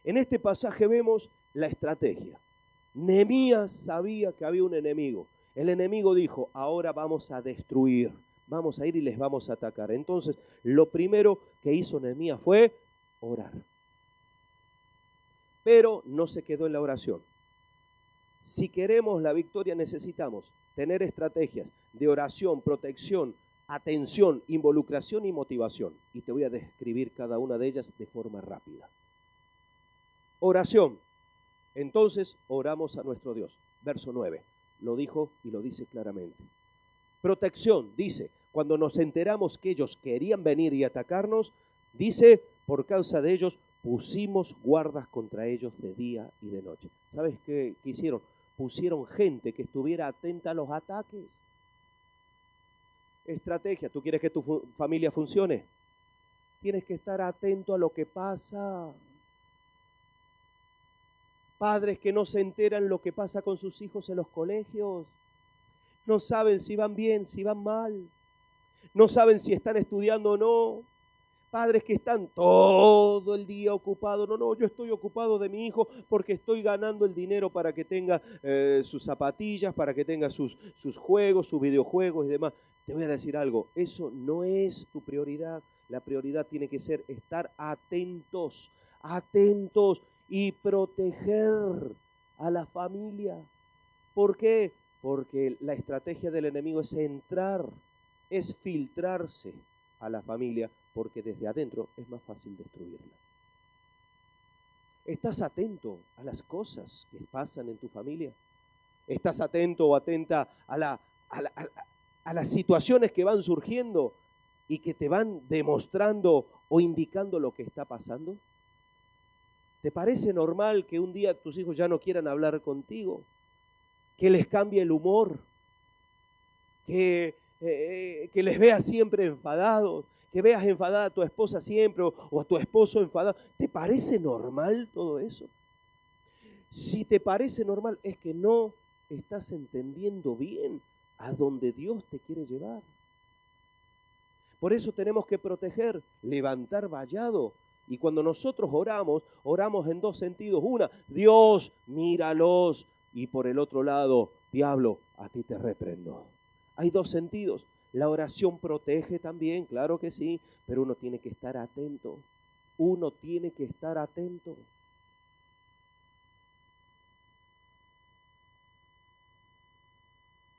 En este pasaje vemos la estrategia. Nehemías sabía que había un enemigo. El enemigo dijo: ahora vamos a destruir, vamos a ir y les vamos a atacar. Entonces, lo primero que hizo Nehemías fue orar. Pero no se quedó en la oración. Si queremos la victoria, necesitamos tener estrategias de oración, protección, atención, involucración y motivación. Y te voy a describir cada una de ellas de forma rápida. Oración. Entonces oramos a nuestro Dios. Verso 9. Lo dijo y lo dice claramente. Protección. Dice, cuando nos enteramos que ellos querían venir y atacarnos, dice, por causa de ellos pusimos guardas contra ellos de día y de noche. ¿Sabes qué hicieron? Pusieron gente que estuviera atenta a los ataques. Estrategia. ¿Tú quieres que tu familia funcione? Tienes que estar atento a lo que pasa. Padres que no se enteran lo que pasa con sus hijos en los colegios. No saben si van bien, si van mal. No saben si están estudiando o no. Padres que están todo el día ocupados. No, yo estoy ocupado de mi hijo porque estoy ganando el dinero para que tenga sus zapatillas, para que tenga sus juegos, sus videojuegos y demás. Te voy a decir algo, eso no es tu prioridad. La prioridad tiene que ser estar atentos y proteger a la familia. ¿Por qué? Porque la estrategia del enemigo es entrar, es filtrarse a la familia, porque desde adentro es más fácil destruirla. ¿Estás atento a las cosas que pasan en tu familia? ¿Estás atento o atenta a las situaciones que van surgiendo y que te van demostrando o indicando lo que está pasando? ¿Te parece normal que un día tus hijos ya no quieran hablar contigo? Que les cambie el humor, que les veas siempre enfadados, que veas enfadada a tu esposa siempre o a tu esposo enfadado. ¿Te parece normal todo eso? Si te parece normal, es que no estás entendiendo bien a dónde Dios te quiere llevar. Por eso tenemos que proteger, levantar vallado. Y cuando nosotros oramos en dos sentidos. Una, Dios, míralos. Y por el otro lado, diablo, a ti te reprendo. Hay dos sentidos. La oración protege también, claro que sí, pero uno tiene que estar atento. Uno tiene que estar atento.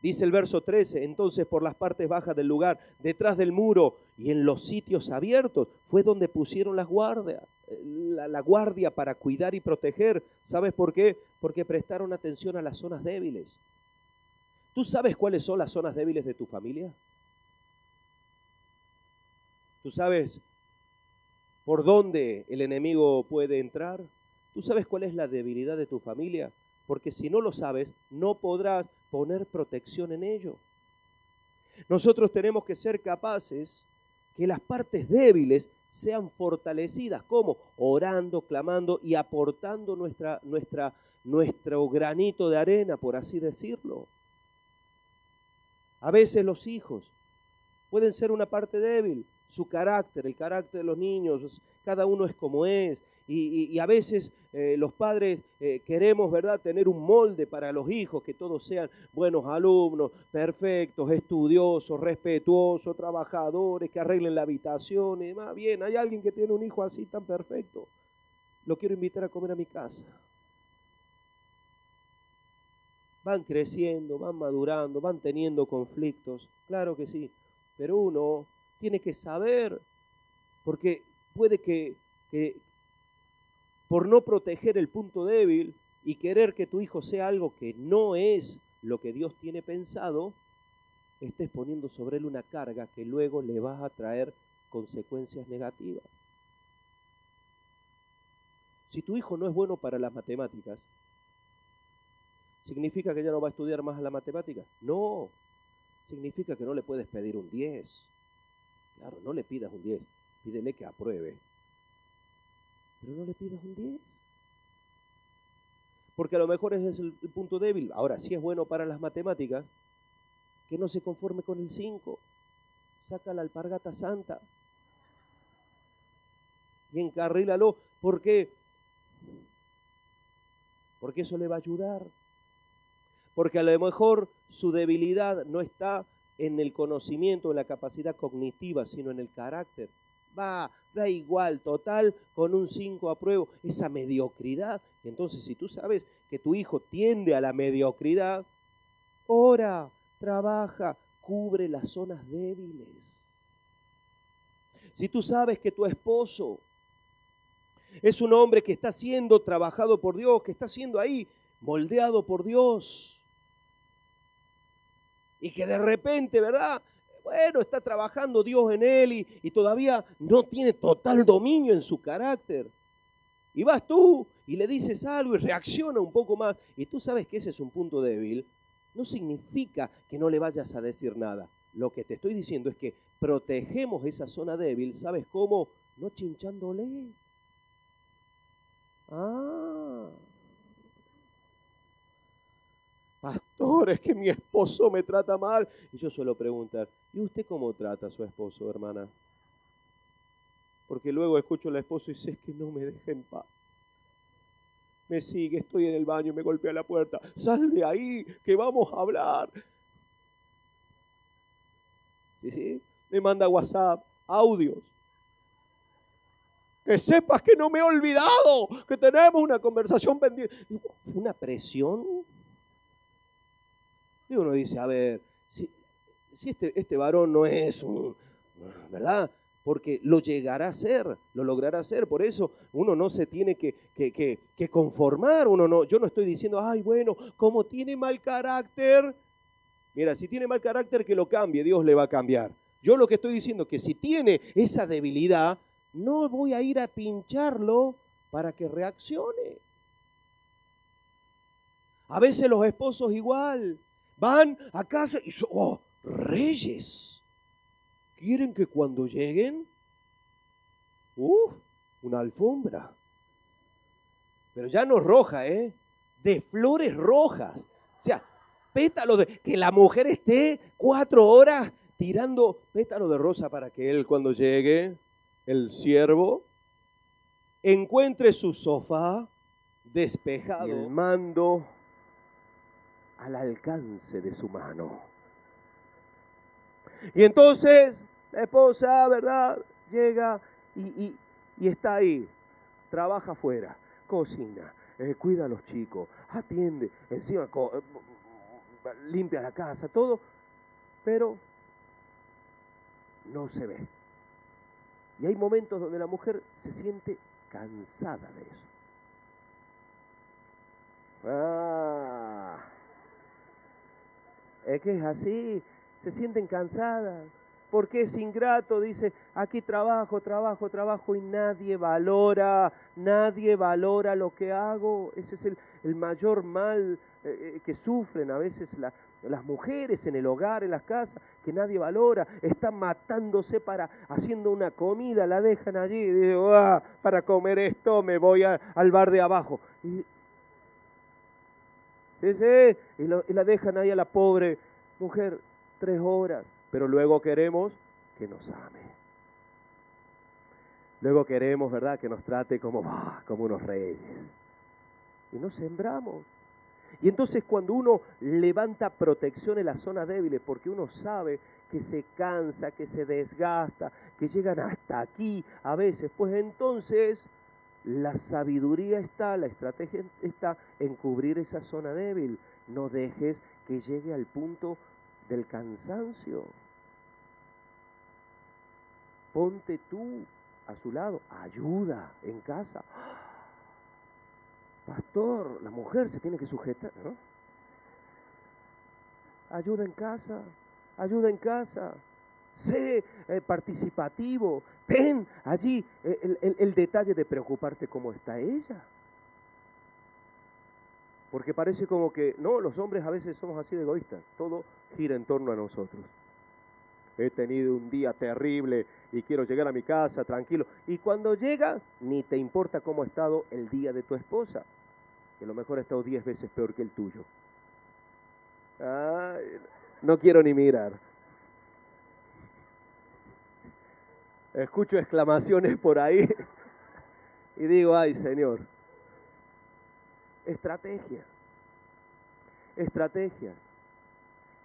Dice el verso 13, entonces por las partes bajas del lugar, detrás del muro y en los sitios abiertos, fue donde pusieron la guardia para cuidar y proteger. ¿Sabes por qué? Porque prestaron atención a las zonas débiles. ¿Tú sabes cuáles son las zonas débiles de tu familia? ¿Tú sabes por dónde el enemigo puede entrar? ¿Tú sabes cuál es la debilidad de tu familia? Porque si no lo sabes, no podrás poner protección en ello. Nosotros tenemos que ser capaces que las partes débiles sean fortalecidas. ¿Cómo? Orando, clamando y aportando nuestro granito de arena, por así decirlo. A veces los hijos pueden ser una parte débil. Su carácter, el carácter de los niños, cada uno es como es. Y a veces los padres queremos, ¿verdad?, tener un molde para los hijos, que todos sean buenos alumnos, perfectos, estudiosos, respetuosos, trabajadores, que arreglen la habitación y demás. Bien, hay alguien que tiene un hijo así tan perfecto. Lo quiero invitar a comer a mi casa. Van creciendo, van madurando, van teniendo conflictos, claro que sí, pero uno tiene que saber, porque puede que por no proteger el punto débil y querer que tu hijo sea algo que no es lo que Dios tiene pensado, estés poniendo sobre él una carga que luego le va a traer consecuencias negativas. Si tu hijo no es bueno para las matemáticas, ¿significa que ya no va a estudiar más la matemática? No, significa que no le puedes pedir un 10. Claro, no le pidas un 10, pídele que apruebe. Pero no le pidas un 10. Porque a lo mejor ese es el punto débil. Ahora, si es bueno para las matemáticas, que no se conforme con el 5. Saca la alpargata santa y encarrílalo. ¿Por qué? Porque eso le va a ayudar. Porque a lo mejor su debilidad no está en el conocimiento, en la capacidad cognitiva, sino en el carácter. Da igual, total, con un 5 apruebo, esa mediocridad. Y entonces, si tú sabes que tu hijo tiende a la mediocridad, ora, trabaja, cubre las zonas débiles. Si tú sabes que tu esposo es un hombre que está siendo trabajado por Dios, que está siendo ahí moldeado por Dios, y que de repente, ¿verdad? Bueno, está trabajando Dios en él y todavía no tiene total dominio en su carácter. Y vas tú y le dices algo y reacciona un poco más. Y tú sabes que ese es un punto débil. No significa que no le vayas a decir nada. Lo que te estoy diciendo es que protegemos esa zona débil. ¿Sabes cómo? No chinchándole. Pastor, es que mi esposo me trata mal. Y yo suelo preguntar, ¿y usted cómo trata a su esposo, hermana? Porque luego escucho al esposo y dice, es que no me deja en paz. Me sigue, estoy en el baño, me golpea la puerta. Sal de ahí, que vamos a hablar. Sí, me manda WhatsApp, audios. Que sepas que no me he olvidado, que tenemos una conversación pendiente. Una presión. Y uno dice, a ver, si este varón no es un, ¿verdad? Porque lo llegará a ser, lo logrará hacer. Por eso uno no se tiene que conformar. Yo no estoy diciendo, ay, bueno, como tiene mal carácter. Mira, si tiene mal carácter, que lo cambie, Dios le va a cambiar. Yo lo que estoy diciendo es que si tiene esa debilidad, no voy a ir a pincharlo para que reaccione. A veces los esposos igual van a casa y son reyes. Quieren que cuando lleguen, una alfombra. Pero ya no roja, de flores rojas. O sea, pétalos que la mujer esté 4 horas tirando pétalos de rosa para que él cuando llegue, el siervo, encuentre su sofá despejado y el mando al alcance de su mano. Y entonces la esposa, ¿verdad? Llega y está ahí, trabaja afuera, cocina, cuida a los chicos, atiende, encima limpia la casa, todo, pero no se ve. Y hay momentos donde la mujer se siente cansada de eso. Es que es así, se sienten cansadas. Porque es ingrato, dice, aquí trabajo y nadie valora lo que hago. Ese es el mayor mal que sufren a veces las mujeres en el hogar, en las casas, que nadie valora. Están matándose haciendo una comida, la dejan allí y dicen, para comer esto me voy al bar de abajo. Y la dejan ahí a la pobre mujer 3 horas. Pero luego queremos que nos ame. Luego queremos, ¿verdad?, que nos trate como unos reyes. Y nos sembramos. Y entonces cuando uno levanta protección en las zonas débiles, porque uno sabe que se cansa, que se desgasta, que llegan hasta aquí a veces, pues entonces la sabiduría está, la estrategia está en cubrir esa zona débil. No dejes que llegue al punto del cansancio. ponte tú a su lado, ayuda en casa. Pastor, la mujer se tiene que sujetar, ¿no? Ayuda en casa, ayuda en casa. Sé participativo. Ten allí el detalle de preocuparte cómo está ella. Porque parece como que, no, los hombres a veces somos así de egoístas. Todo gira en torno a nosotros. He tenido un día terrible y quiero llegar a mi casa tranquilo. Y cuando llega, ni te importa cómo ha estado el día de tu esposa, que a lo mejor ha estado 10 veces peor que el tuyo. Ay, no quiero ni mirar. Escucho exclamaciones por ahí y digo, ay Señor.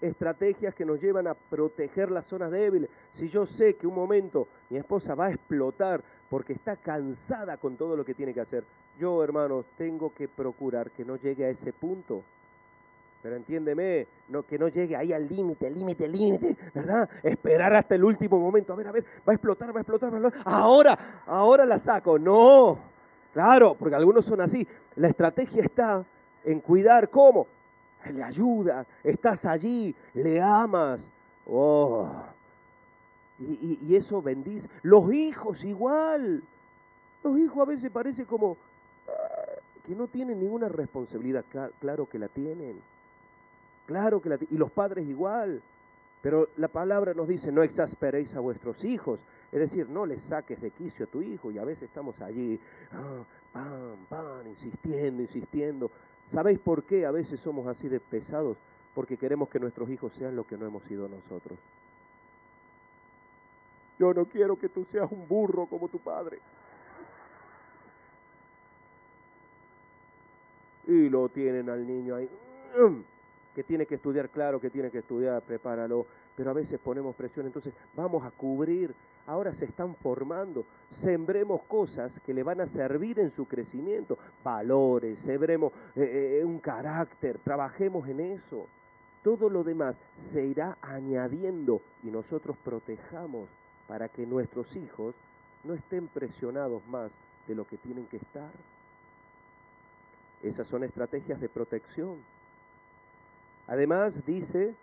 Estrategias que nos llevan a proteger las zonas débiles. Si yo sé que un momento mi esposa va a explotar porque está cansada con todo lo que tiene que hacer, yo, hermanos, tengo que procurar que no llegue a ese punto. Pero entiéndeme, que no llegue ahí al límite, ¿verdad? Esperar hasta el último momento. A ver, va a explotar. Ahora la saco. No, claro, porque algunos son así. La estrategia está en cuidar. ¿Cómo? Le ayudas, estás allí, le amas. Oh. Y eso bendice. Los hijos igual. Los hijos a veces parece como que no tienen ninguna responsabilidad. Claro que la tienen. Y los padres igual. Pero la palabra nos dice, no exasperéis a vuestros hijos. Es decir, no le saques de quicio a tu hijo. Y a veces estamos allí, insistiendo. ¿Sabéis por qué a veces somos así de pesados? Porque queremos que nuestros hijos sean lo que no hemos sido nosotros. Yo no quiero que tú seas un burro como tu padre. Y lo tienen al niño ahí. Que tiene que estudiar, claro que tiene que estudiar, prepáralo. Pero a veces ponemos presión, entonces vamos a cubrir. Ahora se están formando. Sembremos cosas que le van a servir en su crecimiento. Valores, sembremos un carácter, trabajemos en eso. Todo lo demás se irá añadiendo y nosotros protejamos para que nuestros hijos no estén presionados más de lo que tienen que estar. Esas son estrategias de protección. Además dice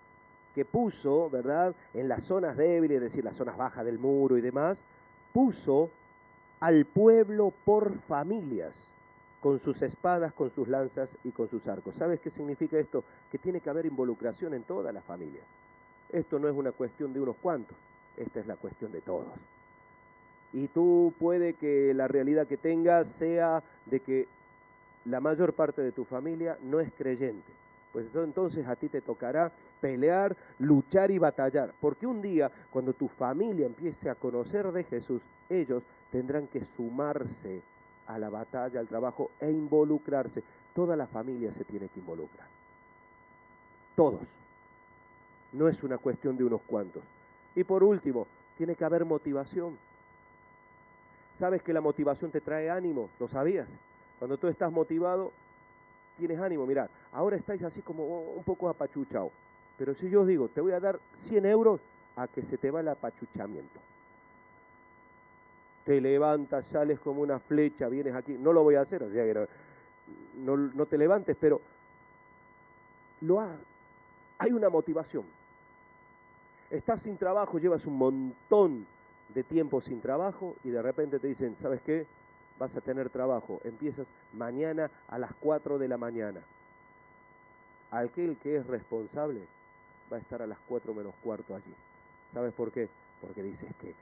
que puso, ¿verdad?, en las zonas débiles, es decir, las zonas bajas del muro y demás, puso al pueblo por familias, con sus espadas, con sus lanzas y con sus arcos. ¿Sabes qué significa esto? Que tiene que haber involucración en toda la familia. Esto no es una cuestión de unos cuantos, esta es la cuestión de todos. Y tú puede que la realidad que tengas sea de que la mayor parte de tu familia no es creyente. Pues entonces a ti te tocará pelear, luchar y batallar. Porque un día, cuando tu familia empiece a conocer de Jesús, ellos tendrán que sumarse a la batalla, al trabajo e involucrarse. Toda la familia se tiene que involucrar. Todos. No es una cuestión de unos cuantos. Y por último, tiene que haber motivación. ¿Sabes que la motivación te trae ánimo? ¿Lo sabías? Cuando tú estás motivado, tienes ánimo. Mirad, ahora estáis así como un poco apachuchados. Pero si yo os digo, te voy a dar 100 euros a que se te va el apachuchamiento. Te levantas, sales como una flecha, vienes aquí. No lo voy a hacer, o sea que no te levantes, pero hay una motivación. Estás sin trabajo, llevas un montón de tiempo sin trabajo y de repente te dicen, ¿sabes qué? Vas a tener trabajo, empiezas mañana a las 4 de la mañana. Aquel que es responsable va a estar a las 4 menos cuarto allí. ¿Sabes por qué? Porque dices que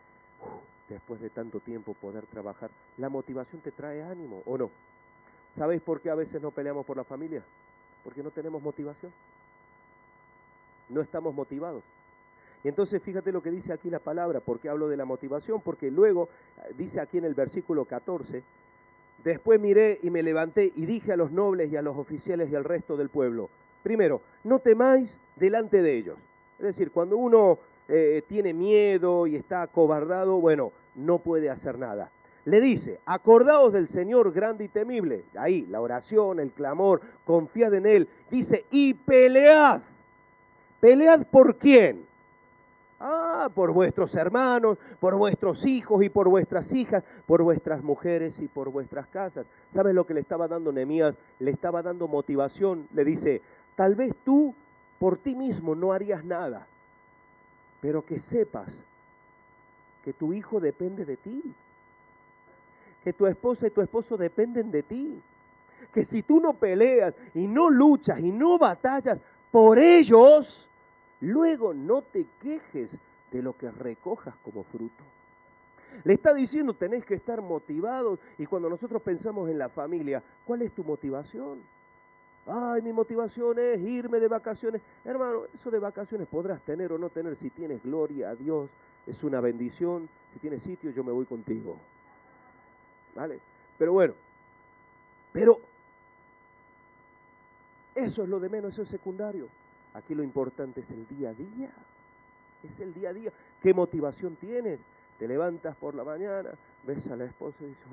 después de tanto tiempo poder trabajar, la motivación te trae ánimo, ¿o no? ¿Sabéis por qué a veces no peleamos por la familia? Porque no tenemos motivación. No estamos motivados. Y entonces fíjate lo que dice aquí la palabra. ¿Por qué hablo de la motivación? Porque luego dice aquí en el versículo 14, después miré y me levanté y dije a los nobles y a los oficiales y al resto del pueblo, primero, no temáis delante de ellos. Es decir, cuando uno tiene miedo y está acobardado, bueno, no puede hacer nada. Le dice, acordaos del Señor grande y temible. Ahí, la oración, el clamor, confiad en Él. Dice, y pelead. ¿Pelead por quién? Ah, por vuestros hermanos, por vuestros hijos y por vuestras hijas, por vuestras mujeres y por vuestras casas. ¿Sabes lo que le estaba dando Nehemías? Le estaba dando motivación. Le dice, tal vez tú por ti mismo no harías nada, pero que sepas que tu hijo depende de ti, que tu esposa y tu esposo dependen de ti, que si tú no peleas y no luchas y no batallas por ellos, luego no te quejes de lo que recojas como fruto. Le está diciendo, tenés que estar motivados. Y cuando nosotros pensamos en la familia, ¿cuál es tu motivación? Ay, mi motivación es irme de vacaciones. Hermano, eso de vacaciones podrás tener o no tener. Si tienes gloria a Dios, es una bendición. Si tienes sitio, yo me voy contigo. ¿Vale? Pero bueno, pero eso es lo de menos, eso es secundario. Aquí lo importante es el día a día. Es el día a día. ¿Qué motivación tienes? Te levantas por la mañana, ves a la esposa y dices,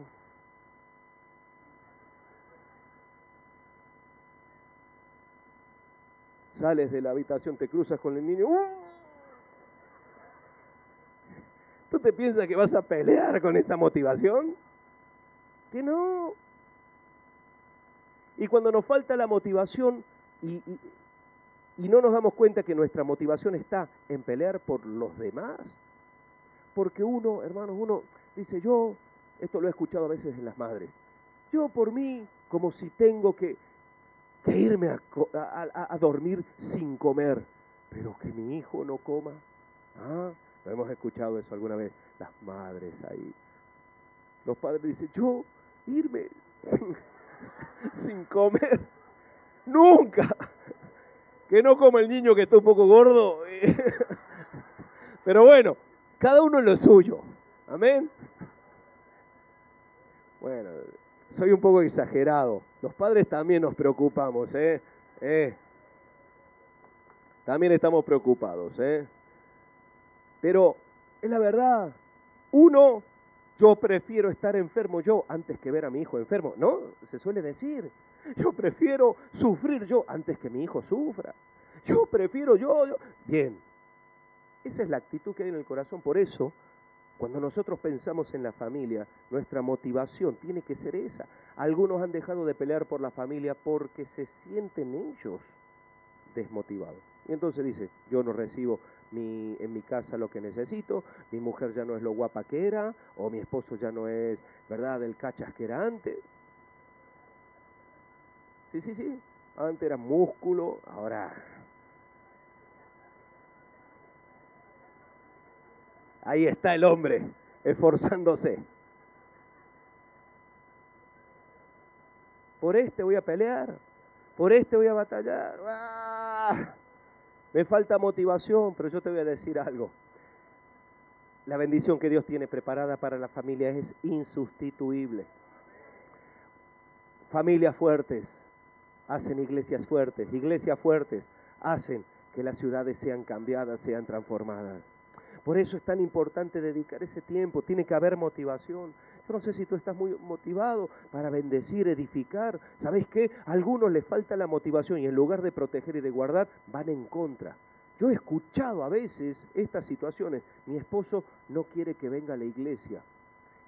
sales de la habitación, te cruzas con el niño. ¿Tú te piensas que vas a pelear con esa motivación? Que no. Y cuando nos falta la motivación y no nos damos cuenta que nuestra motivación está en pelear por los demás, porque uno, hermanos, uno dice, yo, esto lo he escuchado a veces en las madres, yo por mí, como si tengo que irme a dormir sin comer, pero que mi hijo no coma. Ah, lo hemos escuchado eso alguna vez, las madres ahí. Los padres dicen, yo irme sin comer, nunca. Que no coma el niño que está un poco gordo. Pero bueno, cada uno en lo suyo. Amén. Bueno, soy un poco exagerado. Los padres también nos preocupamos, También estamos preocupados, Pero es la verdad. Yo prefiero estar enfermo yo antes que ver a mi hijo enfermo. ¿No? Se suele decir. Yo prefiero sufrir yo antes que mi hijo sufra. Yo prefiero yo. Bien. Esa es la actitud que hay en el corazón. Por eso, cuando nosotros pensamos en la familia, nuestra motivación tiene que ser esa. Algunos han dejado de pelear por la familia porque se sienten ellos desmotivados. Y entonces dice, yo no recibo en mi casa lo que necesito, mi mujer ya no es lo guapa que era, o mi esposo ya no es, ¿verdad?, el cachas que era antes. Sí. Antes era músculo, ahora... Ahí está el hombre, esforzándose. Por este voy a pelear, por este voy a batallar. ¡Ah! Me falta motivación, pero yo te voy a decir algo. La bendición que Dios tiene preparada para la familia es insustituible. Familias fuertes hacen iglesias fuertes hacen que las ciudades sean cambiadas, sean transformadas. Por eso es tan importante dedicar ese tiempo, tiene que haber motivación. Yo no sé si tú estás muy motivado para bendecir, edificar. ¿Sabes qué? A algunos les falta la motivación y en lugar de proteger y de guardar, van en contra. Yo he escuchado a veces estas situaciones. Mi esposo no quiere que venga a la iglesia.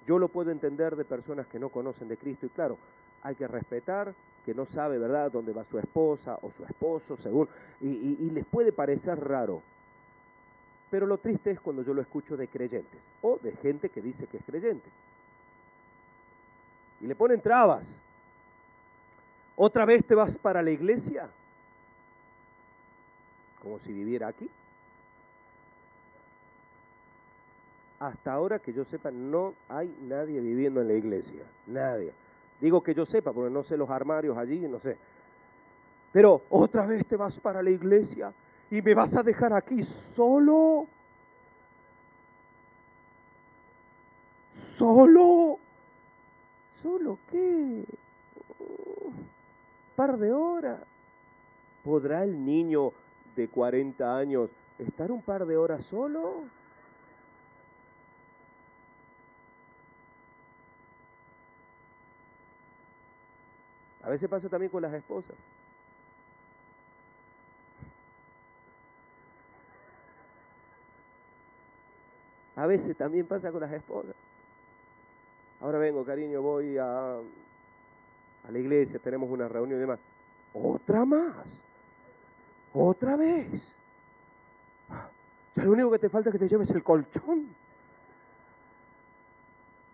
Yo lo puedo entender de personas que no conocen de Cristo y claro, hay que respetar que no sabe, ¿verdad?, dónde va su esposa o su esposo, según, y les puede parecer raro. Pero lo triste es cuando yo lo escucho de creyentes o de gente que dice que es creyente. Y le ponen trabas. ¿Otra vez te vas para la iglesia? Como si viviera aquí. Hasta ahora que yo sepa, no hay nadie viviendo en la iglesia. Nadie. Digo que yo sepa, porque no sé los armarios allí, no sé. Pero otra vez te vas para la iglesia y me vas a dejar aquí solo. ¿Solo? ¿Solo qué? Par de horas. ¿Podrá el niño de 40 años estar un par de horas solo? A veces pasa también con las esposas. A veces también pasa con las esposas. Ahora vengo, cariño, voy a la iglesia, tenemos una reunión y demás. Otra más. Otra vez. Ya lo único que te falta es que te lleves el colchón.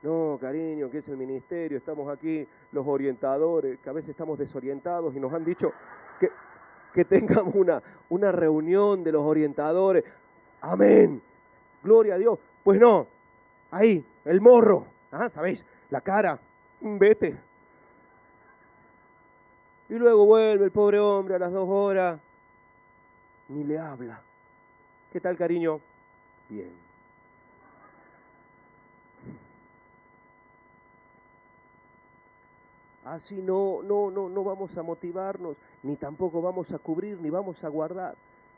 No, cariño, que es el ministerio, estamos aquí los orientadores, que a veces estamos desorientados y nos han dicho que tengamos una reunión de los orientadores. Amén. Gloria a Dios. Pues no, ahí, el morro. ¿Sabéis? La cara. Vete. Y luego vuelve el pobre hombre a las 2 horas. Ni le habla. ¿Qué tal, cariño? Bien. Así no vamos a motivarnos, ni tampoco vamos a cubrir, ni vamos a guardar.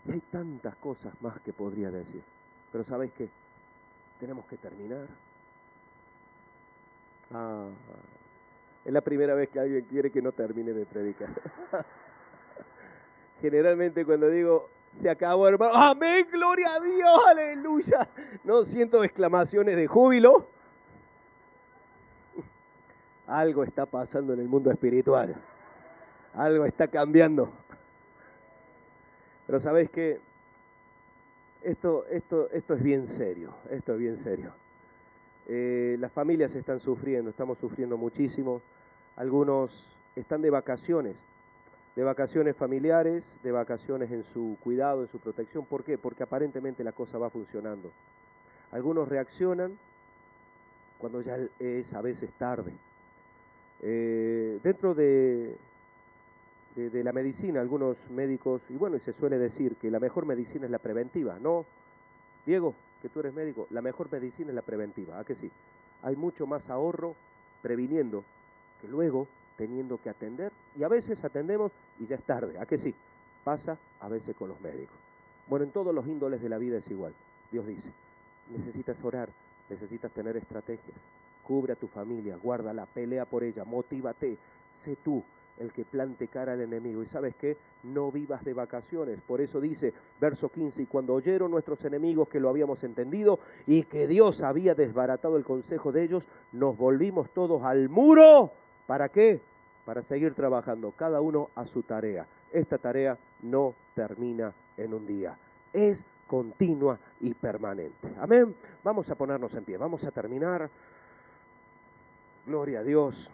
Y hay tantas cosas más que podría decir. Pero ¿sabéis qué? Tenemos que terminar. Es la primera vez que alguien quiere que no termine de predicar. Generalmente cuando digo, se acabó, hermano, amén, gloria a Dios, aleluya. No siento exclamaciones de júbilo. Algo está pasando en el mundo espiritual. Algo está cambiando. Pero ¿sabéis qué? Esto es bien serio. Esto es bien serio. Las familias están sufriendo, estamos sufriendo muchísimo. Algunos están de vacaciones familiares, de vacaciones en su cuidado, en su protección. ¿Por qué? Porque aparentemente la cosa va funcionando. Algunos reaccionan cuando ya es a veces tarde. Dentro de la medicina, algunos médicos, y bueno, y se suele decir que la mejor medicina es la preventiva, ¿no? Diego, que tú eres médico, la mejor medicina es la preventiva, ¿a que sí? Hay mucho más ahorro previniendo que luego teniendo que atender, y a veces atendemos y ya es tarde, ¿a que sí? Pasa a veces con los médicos. Bueno, en todos los índoles de la vida es igual. Dios dice, necesitas orar, necesitas tener estrategias. Cubre a tu familia, guárdala, pelea por ella, motívate, sé tú el que plante cara al enemigo. ¿Y sabes qué? No vivas de vacaciones. Por eso dice, verso 15, y cuando oyeron nuestros enemigos que lo habíamos entendido y que Dios había desbaratado el consejo de ellos, nos volvimos todos al muro. ¿Para qué? Para seguir trabajando, cada uno a su tarea. Esta tarea no termina en un día, es continua y permanente. Amén. Vamos a ponernos en pie, vamos a terminar. Gloria a Dios.